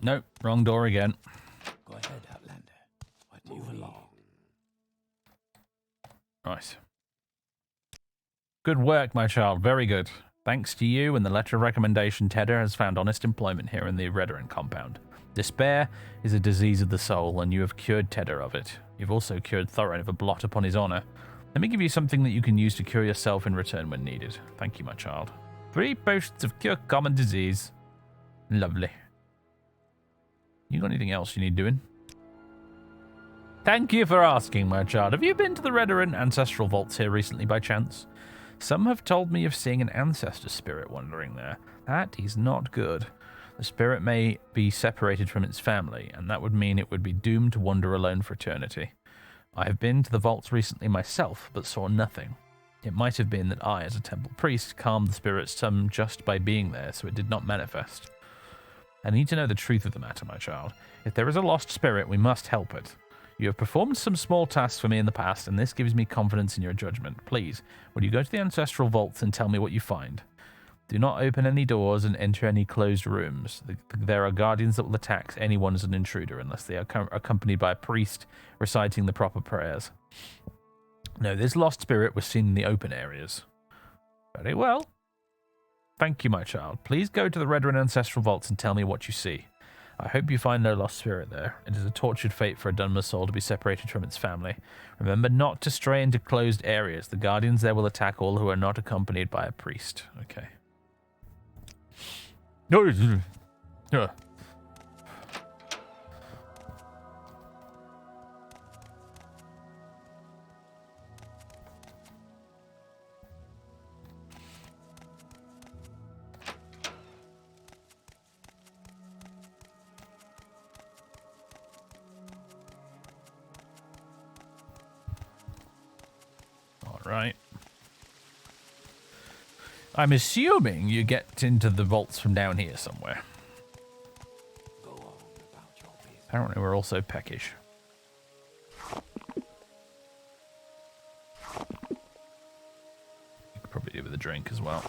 Nope, wrong door again. Go ahead, Outlander. What do you need? Right. Good work, my child. Very good. Thanks to you and the letter of recommendation, Tedder has found honest employment here in the Redoran compound. Despair is a disease of the soul, and you have cured Tedder of it. You've also cured Thorin of a blot upon his honor. Let me give you something that you can use to cure yourself in return when needed. Thank you, my child. 3 potions of cure common disease. Lovely. You got anything else you need doing? Thank you for asking, my child. Have you been to the Redoran ancestral vaults here recently by chance? Some have told me of seeing an ancestor spirit wandering there. That is not good. The spirit may be separated from its family, and that would mean it would be doomed to wander alone for eternity. I have been to the vaults recently myself, but saw nothing. It might have been that I, as a temple priest, calmed the spirit's tongue just by being there, so it did not manifest. I need to know the truth of the matter, my child. If there is a lost spirit, we must help it. You have performed some small tasks for me in the past, and this gives me confidence in your judgment. Please, will you go to the ancestral vaults and tell me what you find? Do not open any doors and enter any closed rooms. There are guardians that will attack anyone as an intruder unless they are accompanied by a priest reciting the proper prayers. No, this lost spirit was seen in the open areas. Very well. Thank you, my child. Please go to the Redoran ancestral vaults and tell me what you see. I hope you find no lost spirit there. It is a tortured fate for a Dunmer soul to be separated from its family. Remember not to stray into closed areas. The guardians there will attack all who are not accompanied by a priest. Okay. No. Right. I'm assuming you get into the vaults from down here somewhere. Go on about your business. Apparently we're also peckish. You could probably do with a drink as well.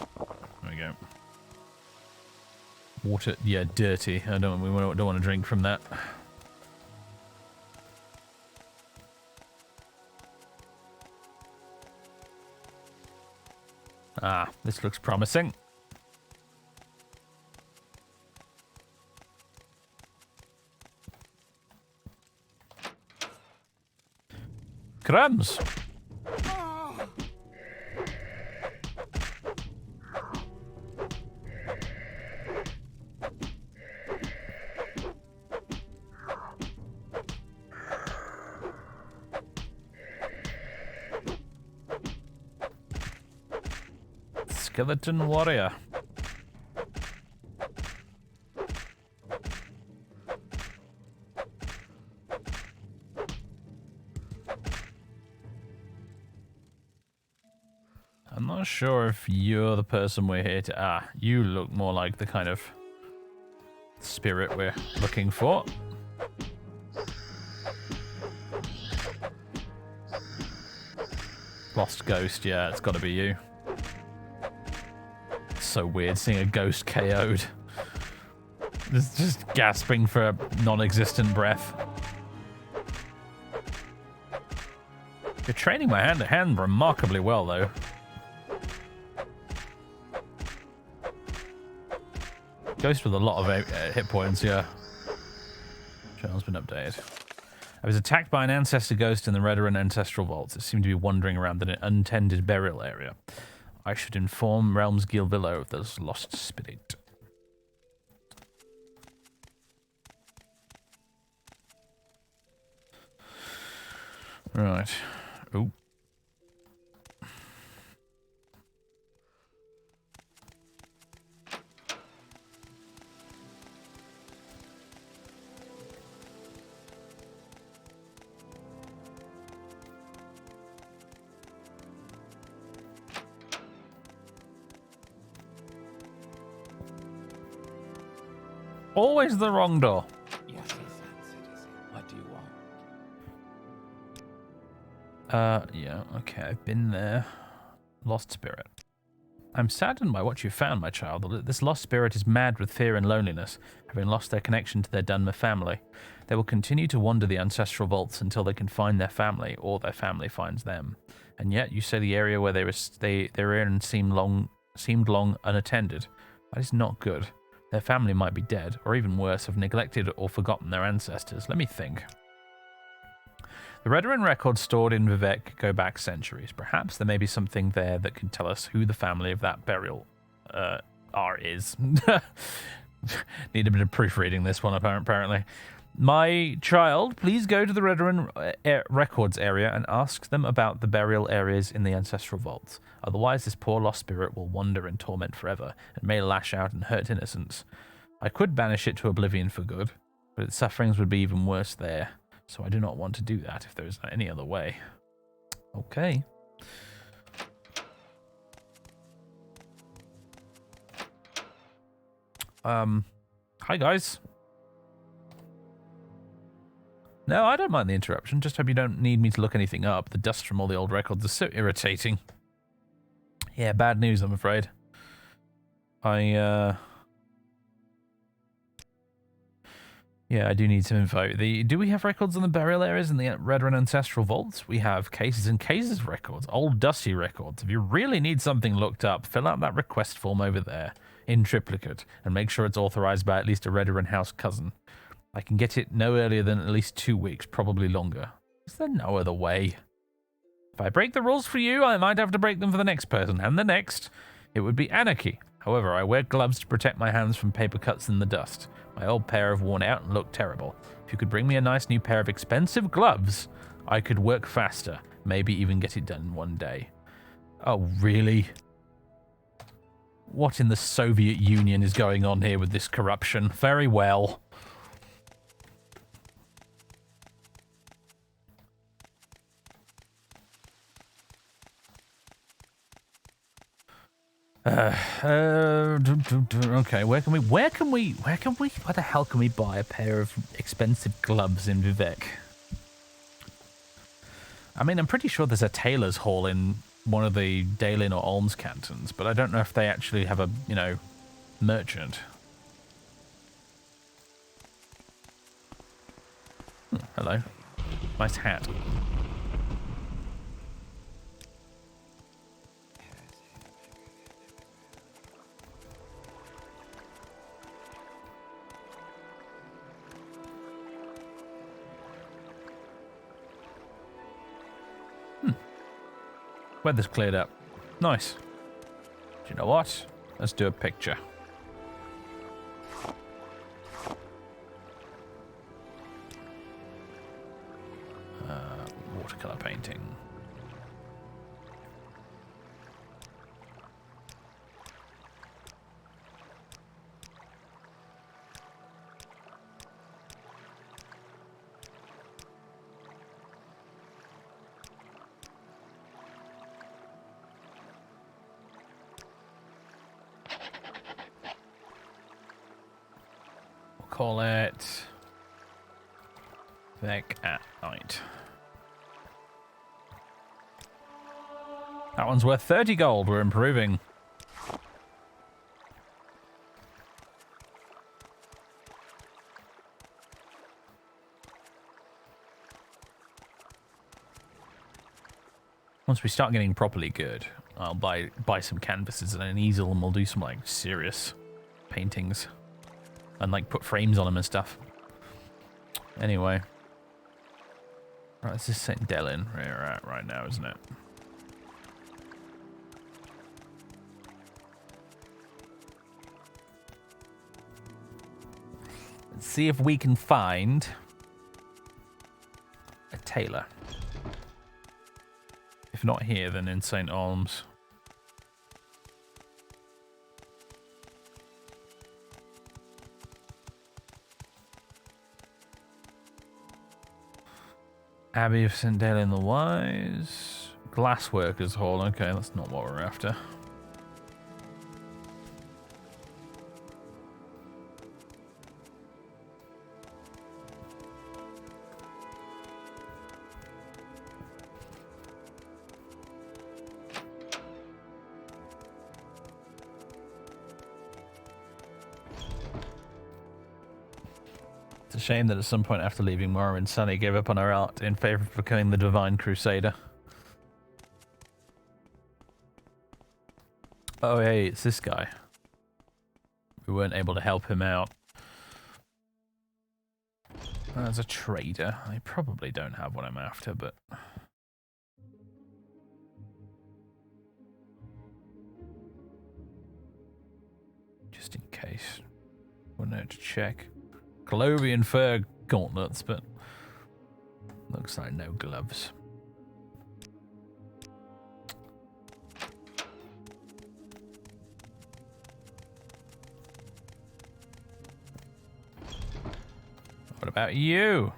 There we go. Water, yeah, dirty. We don't want to drink from that. Ah, this looks promising. Crumbs! Skeleton warrior. I'm not sure if you're the person we're here to... Ah, you look more like the kind of spirit we're looking for. Lost ghost, yeah, it's got to be you. So weird seeing a ghost KO'd. Just gasping for a non-existent breath. You're training my hand-to-hand remarkably well, though. Ghost with a lot of hit points, yeah. Channel's been updated. I was attacked by an ancestor ghost in the Redoran ancestral vaults. It seemed to be wandering around an untended burial area. I should inform Realms Gilvillo of this lost spirit. Right. Ooh. Always the wrong door. Yes, citizen. What do you want? Yeah, okay, I've been there. Lost spirit. I'm saddened by what you found, my child. This lost spirit is mad with fear and loneliness, having lost their connection to their Dunmer family. They will continue to wander the ancestral vaults until they can find their family, or their family finds them. And yet, you say the area where they're in seemed long unattended. That is not good. Their family might be dead, or even worse, have neglected or forgotten their ancestors. Let me think. The Redoran records stored in Vivec go back centuries. Perhaps there may be something there that can tell us who the family of that burial is. Need a bit of proofreading this one, apparently. My child, please go to the Redoran records area and ask them about the burial areas in the ancestral vaults. Otherwise, this poor lost spirit will wander in torment forever and may lash out and hurt innocents. I could banish it to oblivion for good, but its sufferings would be even worse there. So I do not want to do that if there is any other way. Okay. Hi guys. No, I don't mind the interruption. Just hope you don't need me to look anything up. The dust from all the old records is so irritating. Yeah, bad news, I'm afraid. Yeah, I do need some info. Do we have records on the burial areas in the Redoran ancestral vaults? We have cases and cases of records, old dusty records. If you really need something looked up, fill out that request form over there in triplicate and make sure it's authorized by at least a Redoran house cousin. I can get it no earlier than at least 2 weeks, probably longer. Is there no other way? If I break the rules for you, I might have to break them for the next person, and the next. It would be anarchy. However, I wear gloves to protect my hands from paper cuts in the dust. My old pair have worn out and look terrible. If you could bring me a nice new pair of expensive gloves, I could work faster, maybe even get it done in one day. Oh, really? What in the Soviet Union is going on here with this corruption? Very well. Okay, where the hell can we buy a pair of expensive gloves in Vivec? I mean, I'm pretty sure there's a tailor's hall in one of the Daelin or Olms cantons, but I don't know if they actually have a, merchant. Hello. Nice hat. Weather's cleared up. Nice. Do you know what? Let's do a picture. Watercolor painting. Call it Vec at Night. That one's worth 30 gold. We're improving. Once we start getting properly good, I'll buy some canvases and an easel, and we'll do some like serious paintings and like put frames on them and stuff. Anyway, right, this is St. Delin where we're at right now, isn't it? Let's see if we can find a tailor. If not here, then in St. Olms. Abbey of St. Delin the Wise. Glassworkers Hall. Okay, that's not what we're after. It's a shame that at some point after leaving Morrowind, Sunny gave up on her art in favour of becoming the Divine Crusader. Oh hey, it's this guy. We weren't able to help him out. As a trader, I probably don't have what I'm after, but... just in case. Wouldn't hurt to check. Colovian fur gauntlets, but looks like no gloves. What about you?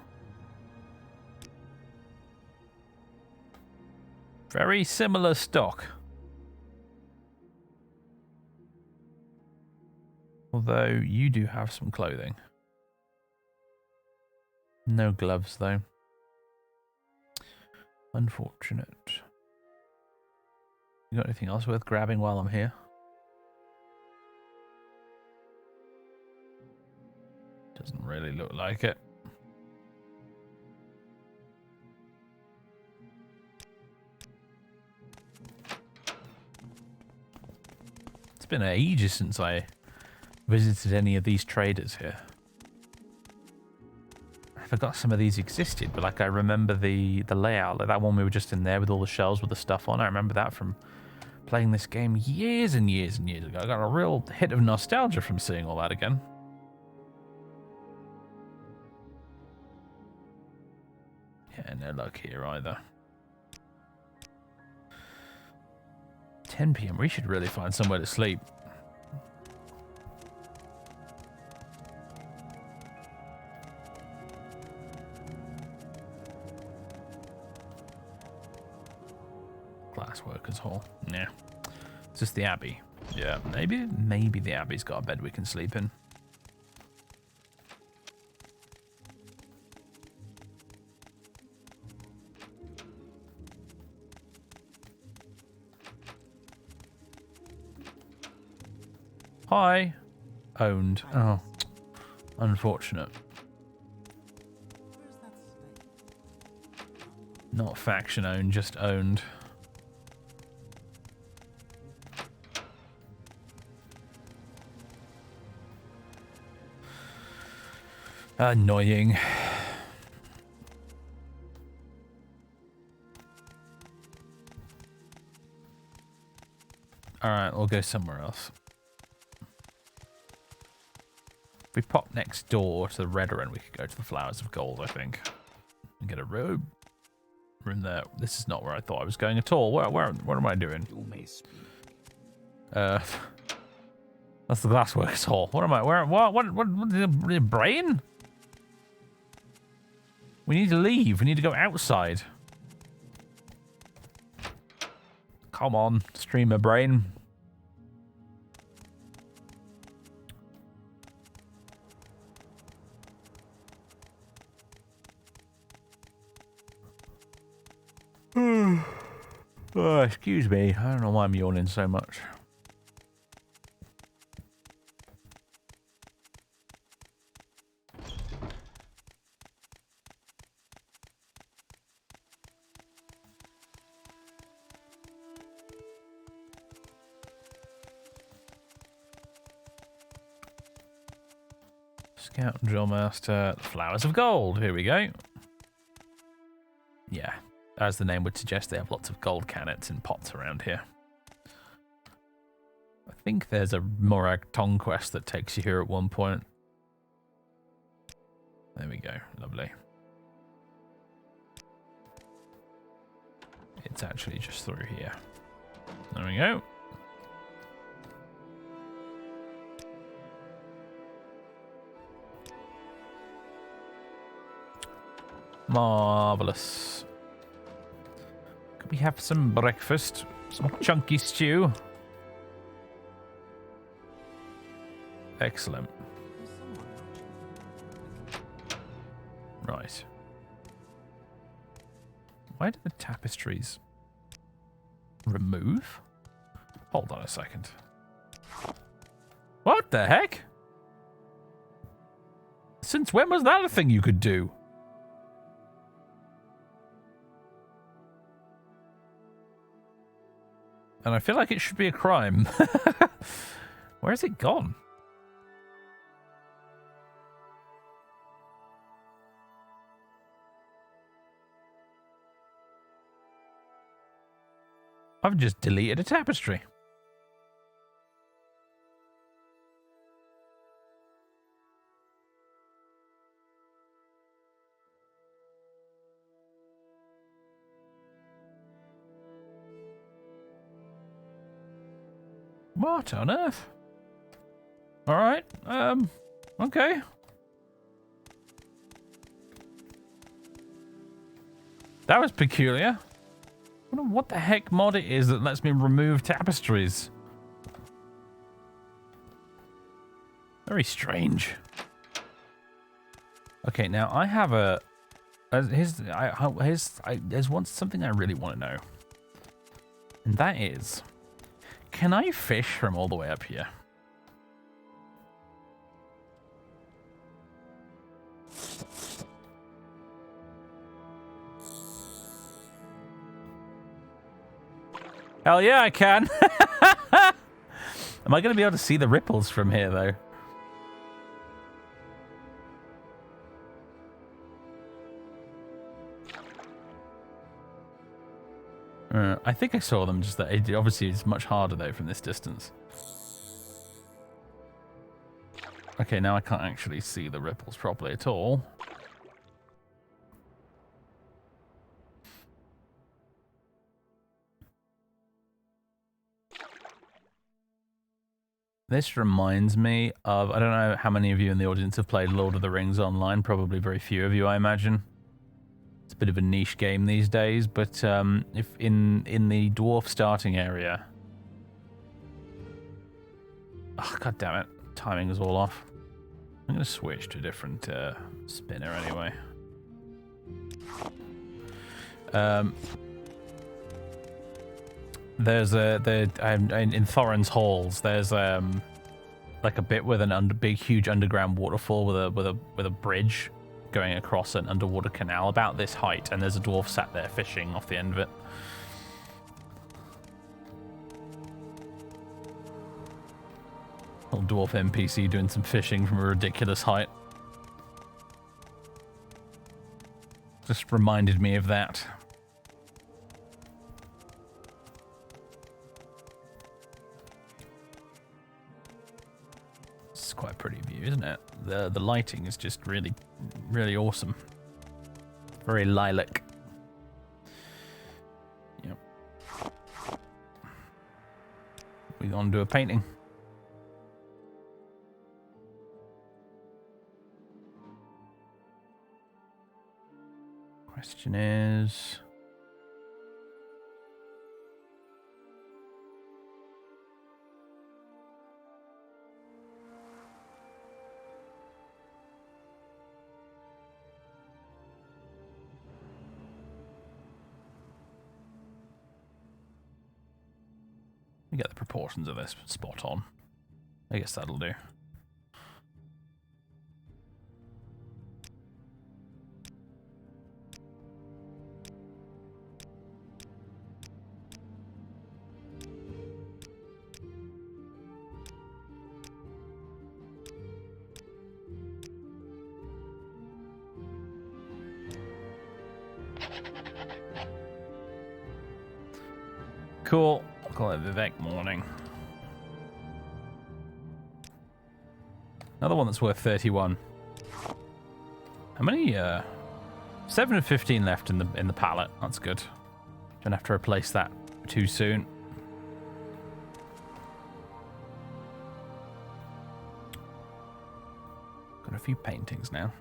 Very similar stock. Although you do have some clothing. No gloves, though. Unfortunate. You got anything else worth grabbing while I'm here? Doesn't really look like it. It's been ages since I visited any of these traders here. I forgot some of these existed, but like I remember the layout, like that one we were just in there with all the shelves with the stuff on. I remember that from playing this game years and years and years ago. I got a real hit of nostalgia from seeing all that again. Yeah, no luck here either. 10 PM, we should really find somewhere to sleep. Glassworkers Hall. Yeah. Is this the Abbey? Yeah, maybe the Abbey's got a bed we can sleep in. Hi. Owned. Oh. Unfortunate. Not faction owned, just owned. Annoying. Alright, we'll go somewhere else. If we pop next door to the Redder End, we could go to the Flowers of Gold, I think. And get a robe. Room there. This is not where I thought I was going at all. What am I doing? You may speak. That's the Glassworks Hall. What am I? What the brain? We need to leave. We need to go outside. Come on, streamer brain. Oh, excuse me. I don't know why I'm yawning so much. Scout and Drill Master, Flowers of Gold. Here we go. Yeah, as the name would suggest, they have lots of gold cannons in pots around here. I think there's a Morag Tong quest that takes you here at one point. There we go, lovely. It's actually just through here. There we go. Marvelous. Could we have some breakfast? Some chunky stew? Excellent. Right. Why do the tapestries remove? Hold on a second. What the heck? Since when was that a thing you could do? And I feel like it should be a crime. Where's it gone? I've just deleted a tapestry. What on earth? Alright, okay. That was peculiar. I wonder what the heck mod it is that lets me remove tapestries. Very strange. Okay, now I have a... there's something I really want to know. And that is... Can I fish from all the way up here? Hell yeah, I can. Am I going to be able to see the ripples from here, though? I think I saw them, just that it obviously it's much harder, though, from this distance. Okay, now I can't actually see the ripples properly at all. This reminds me of, I don't know how many of you in the audience have played Lord of the Rings online, probably very few of you, I imagine. It's a bit of a niche game these days, but if in the dwarf starting area... Oh, god damn it. Timing is all off. I'm going to switch to a different spinner anyway. There's in Thorin's Halls. There's like a bit with big, huge underground waterfall with a bridge going across an underwater canal about this height, and there's a dwarf sat there fishing off the end of it. Little dwarf NPC doing some fishing from a ridiculous height. Just reminded me of that. It's quite a pretty view, isn't it? The lighting is just really, really awesome. Very lilac. Yep. We gonna do a painting. Question is... We get the proportions of this spot on. I guess that'll do. Cool. I'll call it Vivek Morning. Another one that's worth 31. How many? 7 of 15 left in the palette. That's good. Don't have to replace that too soon. Got a few paintings now.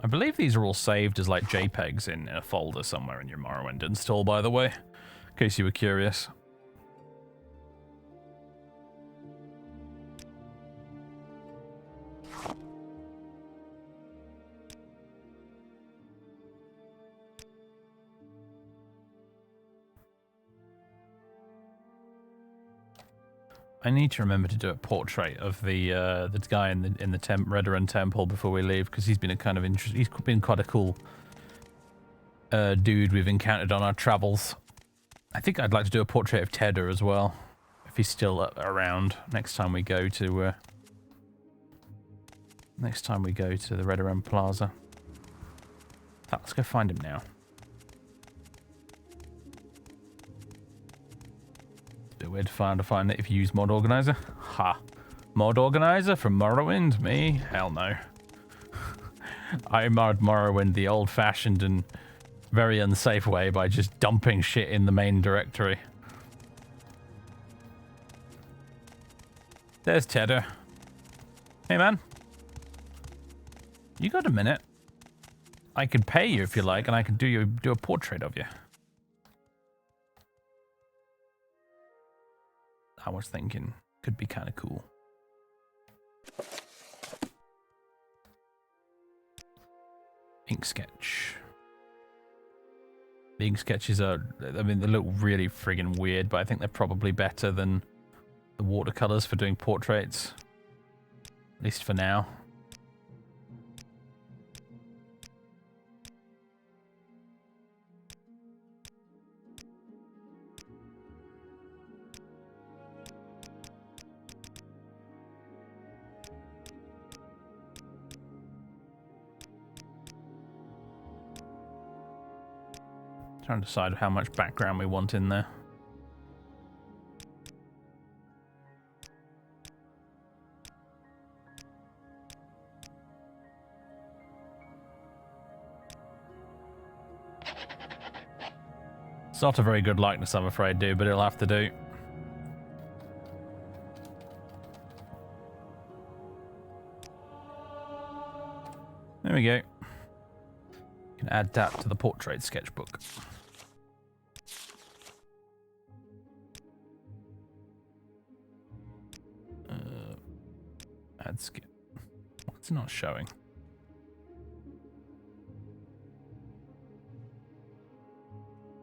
I believe these are all saved as like JPEGs in a folder somewhere in your Morrowind install, by the way, in case you were curious. I need to remember to do a portrait of the guy in the Redoran Temple before we leave, because he's been a kind of he's been quite a cool dude we've encountered on our travels. I think I'd like to do a portrait of Tedder as well, if he's still around next time we go to the Redoran Plaza. Let's go find him now. Weird to find it if you use Mod Organizer. Ha! Mod Organizer from Morrowind? Me? Hell no. I mod Morrowind the old-fashioned and very unsafe way by just dumping shit in the main directory. There's Tedder. Hey man. You got a minute? I could pay you if you like, and I could do a portrait of you. I was thinking could be kind of cool. Ink sketch. The ink sketches are, I mean, they look really friggin' weird, but I think they're probably better than the watercolors for doing portraits. At least for now. Trying to decide how much background we want in there. It's not a very good likeness, I'm afraid, dude, but it'll have to do. There we go. You can add that to the portrait sketchbook. Add skip. It's not showing.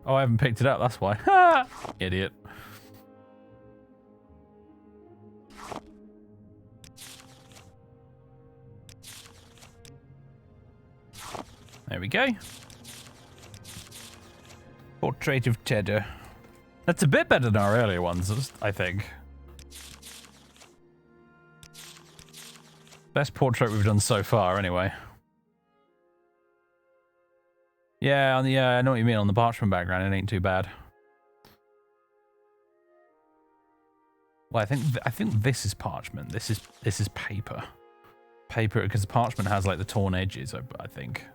Oh, I haven't picked it up, that's why. Ha! Idiot. There we go. Portrait of Tedder. That's a bit better than our earlier ones, I think. Best portrait we've done so far, anyway. Yeah, I know what you mean. On the parchment background, it ain't too bad. Well, I think this is parchment. This is paper. Paper, because the parchment has like the torn edges, I think.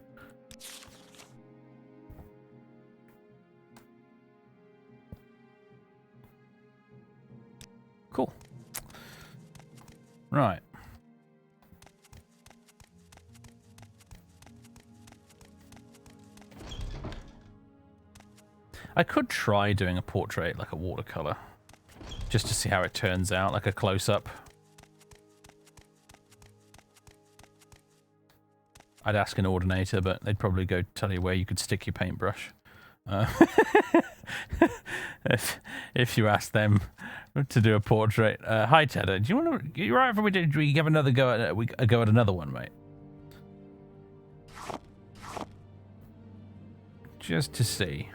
Cool. Right. I could try doing a portrait, like a watercolor, just to see how it turns out, like a close-up. I'd ask an ordinator, but they'd probably go tell you where you could stick your paintbrush. If you ask them to do a portrait. Hi, Tedder. Do you want to? You're right. If we give another go at another one, mate. Just to see.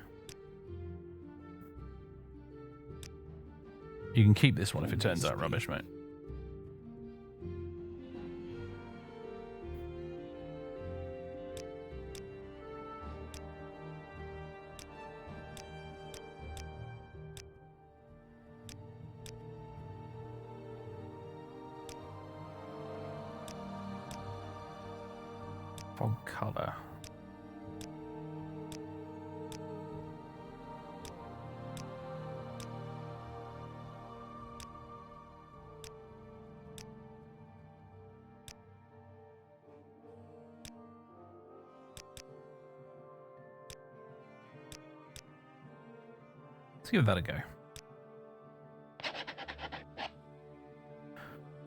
You can keep this one if it turns out rubbish, mate. Fog color. Let's give that a go.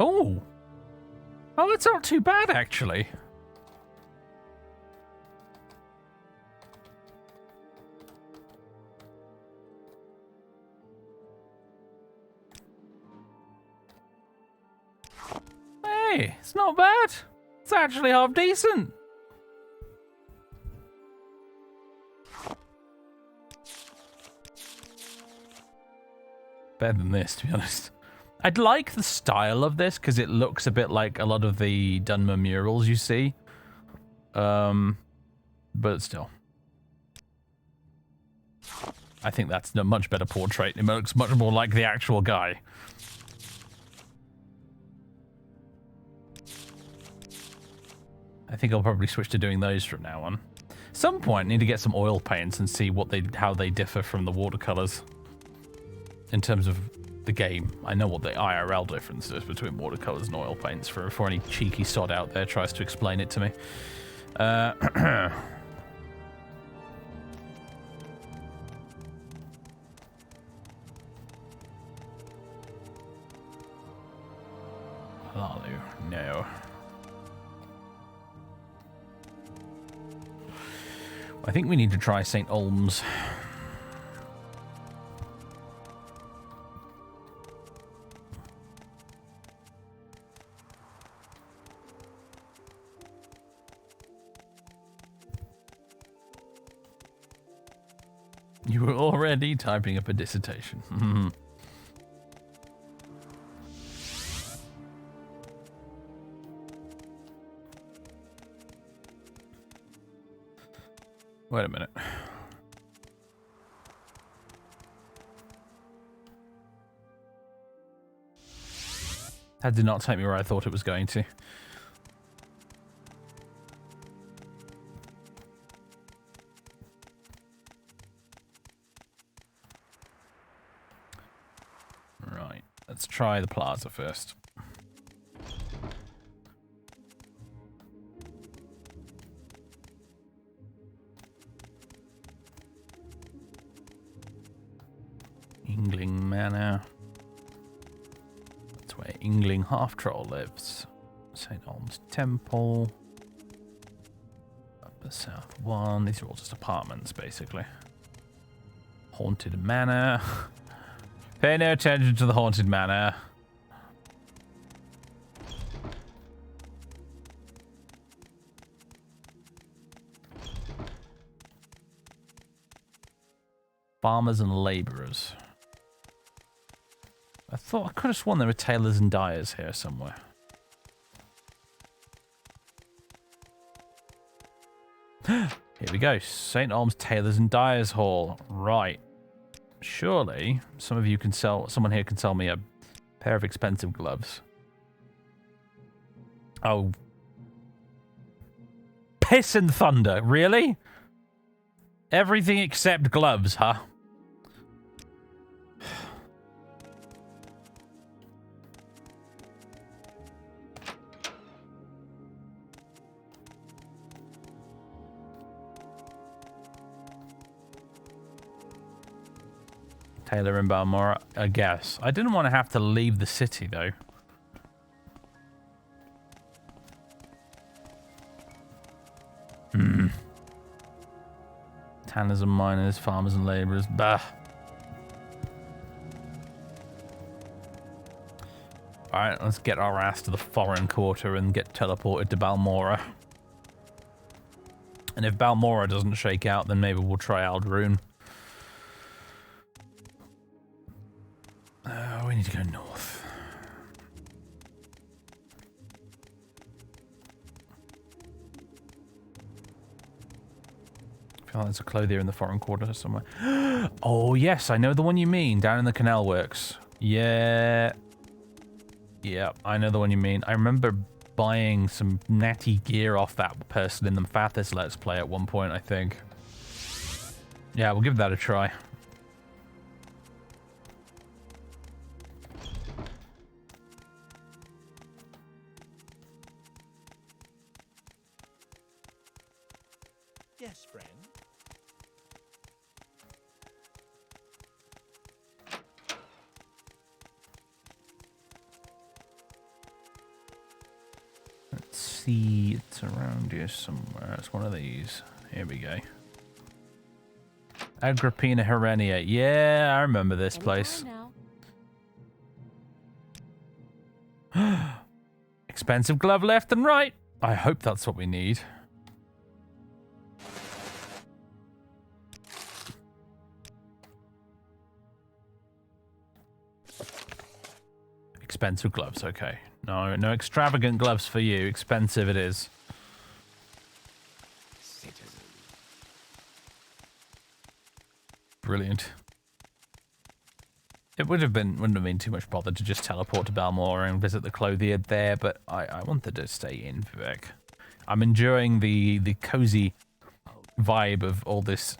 Oh! Oh, it's not too bad, actually. Hey, it's not bad. It's actually half decent. Better than this, to be honest. I'd like the style of this because it looks a bit like a lot of the Dunmer murals you see. But still. I think that's a much better portrait. It looks much more like the actual guy. I think I'll probably switch to doing those from now on. Some point, I need to get some oil paints and see how they differ from the watercolors in terms of the game. I know what the IRL difference is between watercolors and oil paints for any cheeky sod out there tries to explain it to me. Lalu, no. I think we need to try St. Olm's. You were already typing up a dissertation. Wait a minute. That did not take me where I thought it was going to. Right, let's try the plaza first. Ingling Manor. That's where Ingling Half-Troll lives. St. Olm's Temple. Up the south one. These are all just apartments, basically. Haunted Manor. Pay no attention to the Haunted Manor. Farmers and labourers. I could have sworn there were tailors and dyers here somewhere. Here we go. St. Olm's Tailors and Dyers Hall. Right. Surely someone here can sell me a pair of expensive gloves. Oh. Piss and thunder. Really? Everything except gloves, huh? Taylor and Balmora, I guess. I didn't want to have to leave the city, though. Tanners and miners, farmers and labourers. Bah. Alright, let's get our ass to the foreign quarter and get teleported to Balmora. And if Balmora doesn't shake out, then maybe we'll try Aldrune. We need to go north. I feel like there's a clothier in the foreign quarter somewhere. Oh, yes, I know the one you mean. Down in the canal works. Yeah. Yeah, I know the one you mean. I remember buying some natty gear off that person in the Fathers Let's Play at one point, I think. Yeah, we'll give that a try. Yes, friend. Let's see, it's around here somewhere. It's one of these. Here we go. Agrippina Herenia. Yeah, I remember this place. Expensive glove left and right. I hope that's what we need. Expensive gloves, okay. No, no extravagant gloves for you. Expensive it is. Citizen. Brilliant. It wouldn't have been too much bother to just teleport to Balmora and visit the clothier there, but I wanted to stay in Vivek. I'm enjoying the cozy vibe of all this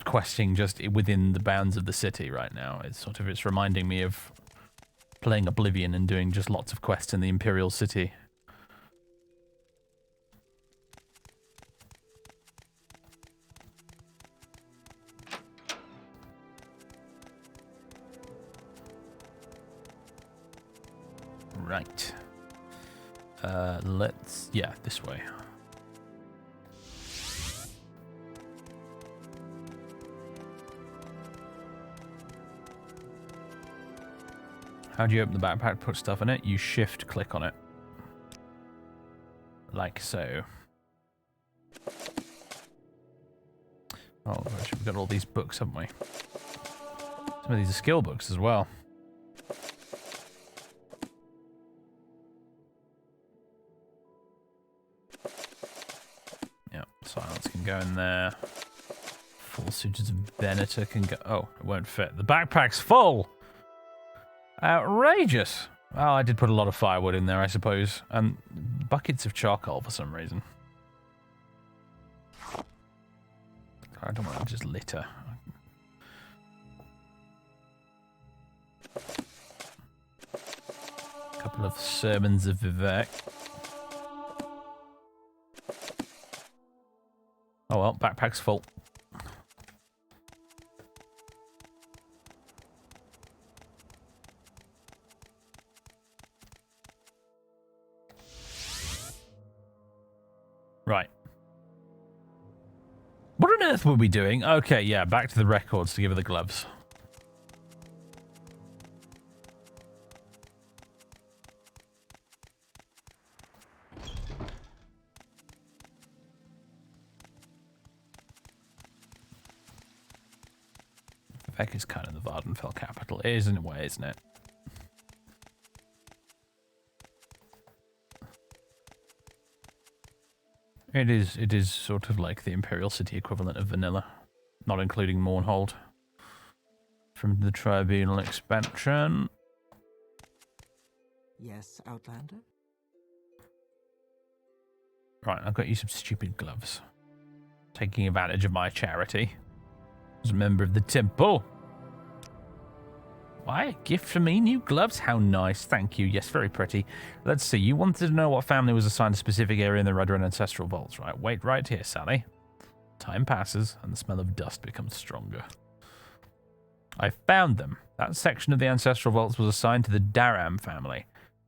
questing just within the bounds of the city right now. It's reminding me of playing Oblivion and doing just lots of quests in the Imperial City. Right. Yeah, this way. How do you open the backpack, put stuff in it? You shift click on it. Like so. Oh gosh, we've got all these books, haven't we? Some of these are skill books as well. Yeah, silence can go in there. Full suitors of Venator can go. Oh, it won't fit. The backpack's full! Outrageous! Well, I did put a lot of firewood in there, I suppose. And buckets of charcoal for some reason. I don't want to just litter. A couple of sermons of Vivek. Oh well, backpack's full. Right. What on earth were we doing? Okay, yeah, back to the records to give her the gloves. Vivek is kind of the Vardenfell capital. It is in a way, isn't it? It is sort of like the Imperial City equivalent of Vanilla, not including Mournhold. From the Tribunal expansion. Yes, Outlander? Right, I've got you some stupid gloves. Taking advantage of my charity. As a member of the temple. Why, a gift for me? New gloves? How nice. Thank you. Yes, very pretty. Let's see. You wanted to know what family was assigned a specific area in the Redrun ancestral vaults, right? Wait right here, Sally. Time passes, and the smell of dust becomes stronger. I found them. That section of the ancestral vaults was assigned to the Dahrk family.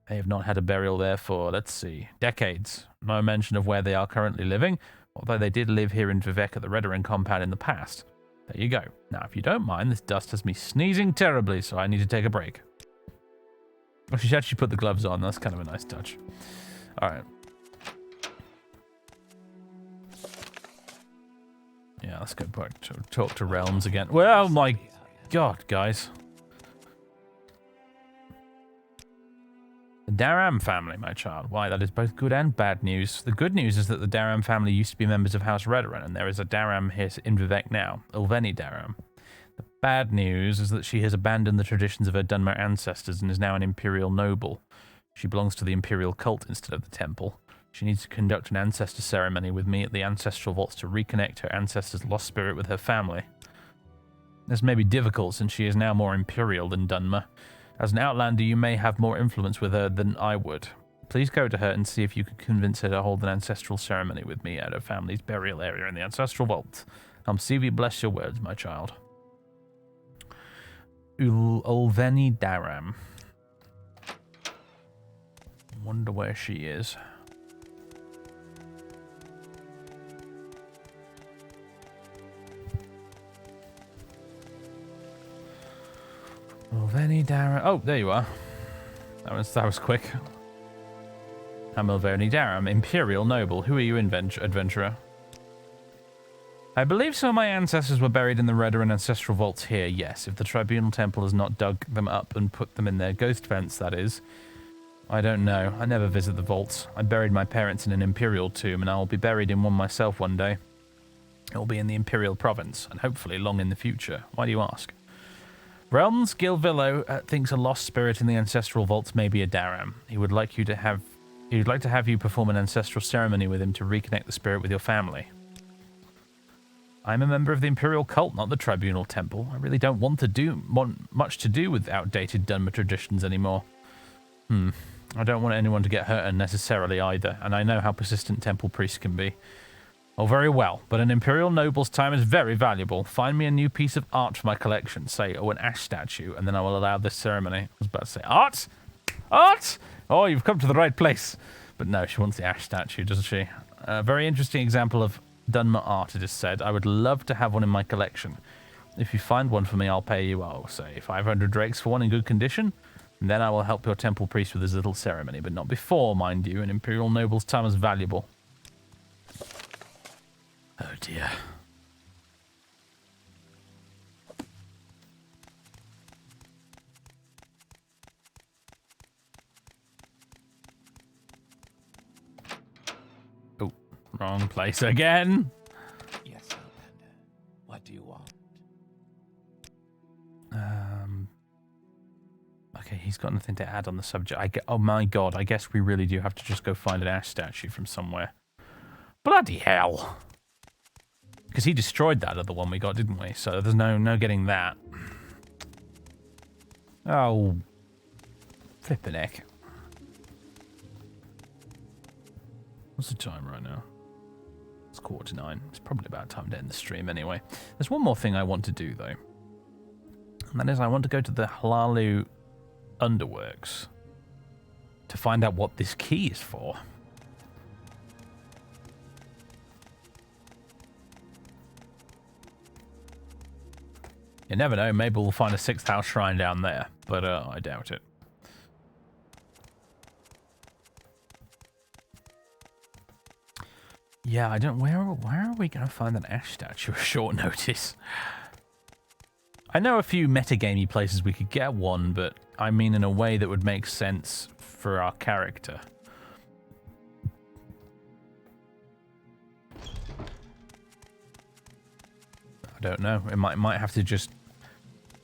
They have not had a burial there for, let's see, decades. No mention of where they are currently living, although they did live here in Vivek at the Redrun compound in the past. There you go. Now, if you don't mind, this dust has me sneezing terribly, so I need to take a break. Well, she actually put the gloves on. That's kind of a nice touch. All right. Yeah, let's go back to talk to Realms again. Well, my God, guys. The Dahrk family, my child. Why, that is both good and bad news. The good news is that the Dahrk family used to be members of House Redrun, and there is a Dahrk here in Vivek now, Ulveni Dahrk. The bad news is that she has abandoned the traditions of her Dunmer ancestors and is now an imperial noble. She belongs to the Imperial cult instead of the temple. She needs to conduct an ancestor ceremony with me at the ancestral vaults to reconnect her ancestor's lost spirit with her family. This may be difficult since she is now more Imperial than Dunmer. As an Outlander, you may have more influence with her than I would. Please go to her and see if you can convince her to hold an ancestral ceremony with me at her family's burial area in the ancestral vault. CV, bless your words, my child. Ulveni Daram. Wonder where she is. Ulveni Daram. Oh, there you are. That was quick. I'm Ulveni Daram, Imperial Noble. Who are you, adventurer? I believe some of my ancestors were buried in the Redder and ancestral vaults here, yes. If the Tribunal Temple has not dug them up and put them in their ghost vents, that is. I don't know. I never visit the vaults. I buried my parents in an Imperial tomb, and I will be buried in one myself one day. It will be in the Imperial province, and hopefully long in the future. Why do you ask? Realms Gilvillo thinks a lost spirit in the ancestral vaults may be a Daram. He would like to have you perform an ancestral ceremony with him to reconnect the spirit with your family. I'm a member of the Imperial cult, not the Tribunal Temple. I really don't want much to do with outdated Dunmer traditions anymore. I don't want anyone to get hurt unnecessarily either, and I know how persistent temple priests can be. Oh, very well, but an Imperial noble's time is very valuable. Find me a new piece of art for my collection, say, an ash statue, and then I will allow this ceremony. I was about to say, art? Art? Oh, you've come to the right place. But no, she wants the ash statue, doesn't she? A very interesting example of Dunmer art, it is said. I would love to have one in my collection. If you find one for me, I'll pay you, say, 500 drakes for one in good condition. And then I will help your temple priest with his little ceremony, but not before, mind you. An Imperial noble's time is valuable. Oh dear. Oh, wrong place again. Yes, Outlander. What do you want? Okay, he's got nothing to add on the subject. Oh my god, I guess we really do have to just go find an ash statue from somewhere. Bloody hell. Because he destroyed that other one we got, didn't we? So there's no getting that. Oh. Flippin' heck. What's the time right now? It's 8:45. It's probably about time to end the stream anyway. There's one more thing I want to do, though. And that is I want to go to the Hlalu Underworks to find out what this key is for. You never know, maybe we'll find a 6th house shrine down there, but I doubt it. Yeah, I don't. Where are we going to find an ash statue at short notice? I know a few metagamey places we could get one, but I mean in a way that would make sense for our character. I don't know. It might have to just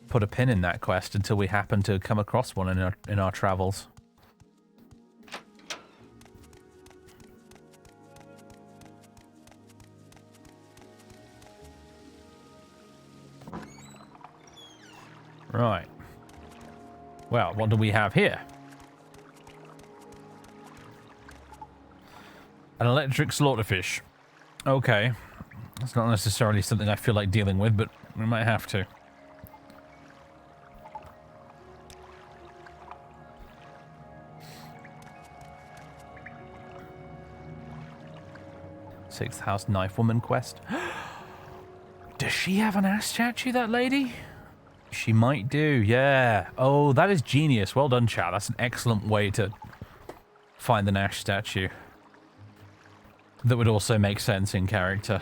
put a pin in that quest until we happen to come across one in our travels. Right. Well, what do we have here? An electric slaughterfish. Okay. That's not necessarily something I feel like dealing with, but we might have to. Sixth house knife woman quest. Does she have an ass statue, that lady? She might do, yeah. Oh, that is genius. Well done, chat. That's an excellent way to find an ash statue. That would also make sense in character.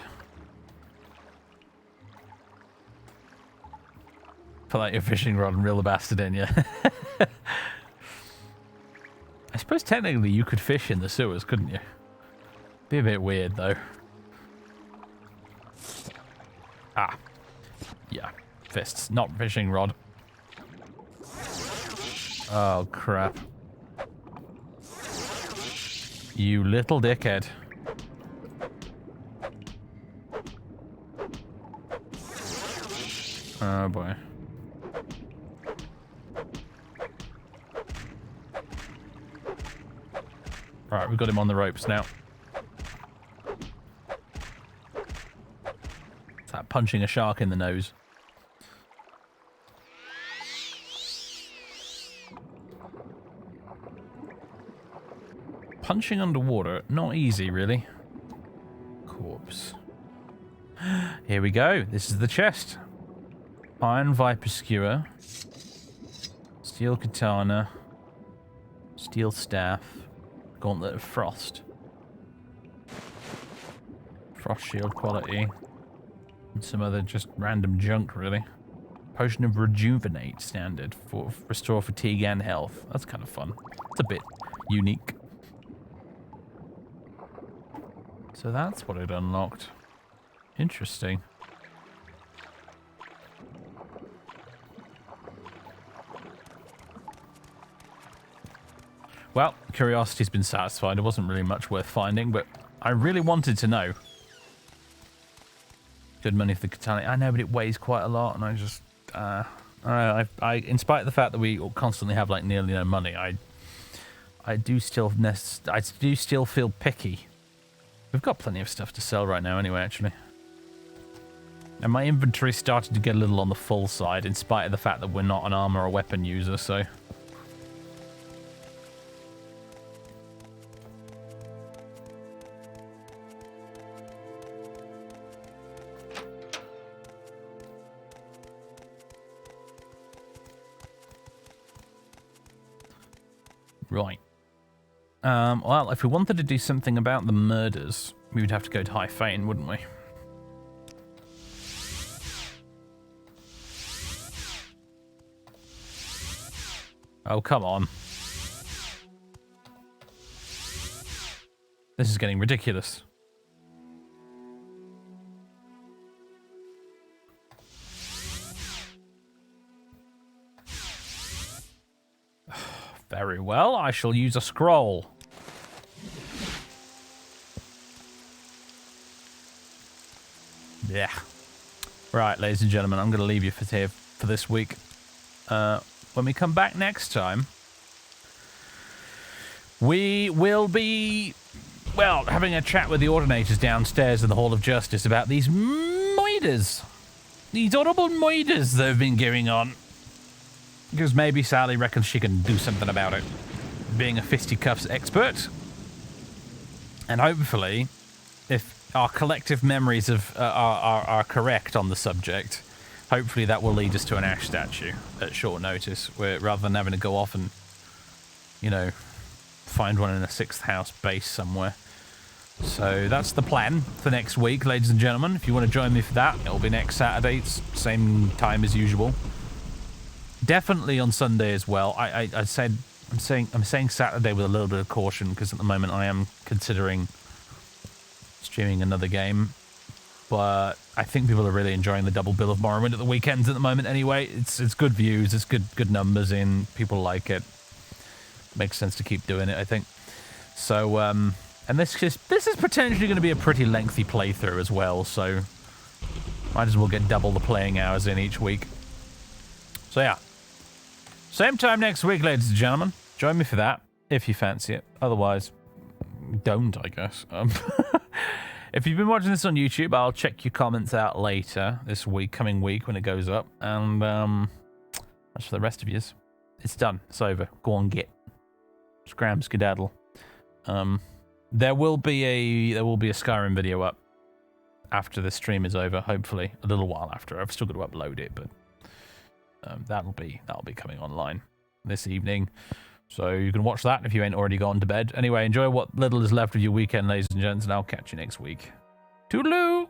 Put out your fishing rod and reel the bastard in, yeah. I suppose technically you could fish in the sewers, couldn't you? Be a bit weird, though. Ah. Yeah. Fists, not fishing rod. Oh, crap. You little dickhead. Oh boy. Right, we've got him on the ropes now. It's like punching a shark in the nose. Punching underwater, not easy, really. Corpse. Here we go. This is the chest. Iron Viper Skewer. Steel Katana. Steel Staff. Gauntlet of Frost. Frost Shield quality. And some other just random junk, really. Potion of Rejuvenate standard for restore fatigue and health. That's kind of fun. It's a bit unique. So that's what it unlocked. Interesting. Well, curiosity's been satisfied. It wasn't really much worth finding, but I really wanted to know. Good money for the katana. I know, but it weighs quite a lot, and I just... I don't know, in spite of the fact that we constantly have, like, nearly no money, I do still feel picky. We've got plenty of stuff to sell right now anyway, actually. And my inventory started to get a little on the full side, in spite of the fact that we're not an armor or weapon user, so... Right. Well, if we wanted to do something about the murders, we would have to go to High Fane, wouldn't we? Oh, come on. This is getting ridiculous. Very well, I shall use a scroll. Yeah. Right, ladies and gentlemen, I'm going to leave you for this week. When we come back next time, we will be, well, having a chat with the ordinators downstairs in the Hall of Justice about these moiders. These horrible moiders that have been going on. Because maybe Sally reckons she can do something about it, being a fisticuffs expert. And hopefully, if our collective memories are correct on the subject, hopefully that will lead us to an ash statue at short notice, where rather than having to go off and, you know, find one in a 6th house base somewhere. So that's the plan for next week, ladies and gentlemen. If you want to join me for that, it'll be next Saturday, same time as usual. Definitely on Sunday as well. I'm saying Saturday with a little bit of caution, because at the moment I am considering streaming another game. But I think people are really enjoying the double bill of Morrowind at the weekends at the moment anyway. It's good views, it's good numbers in, people like it. Makes sense to keep doing it, I think. So and this is potentially going to be a pretty lengthy playthrough as well, so might as well get double the playing hours in each week. So yeah. Same time next week, ladies and gentlemen. Join me for that, if you fancy it. Otherwise, don't, I guess. If you've been watching this on YouTube, I'll check your comments out later this week, coming week, when it goes up. And as for the rest of yous, it's done. It's over. Go on, get. Scram, skedaddle. There will be a Skyrim video up after the stream is over, hopefully. A little while after. I've still got to upload it, but... that'll be coming online this evening, so you can watch that if you ain't already gone to bed. Anyway, enjoy what little is left of your weekend, ladies and gents, and I'll catch you next week. Toodaloo!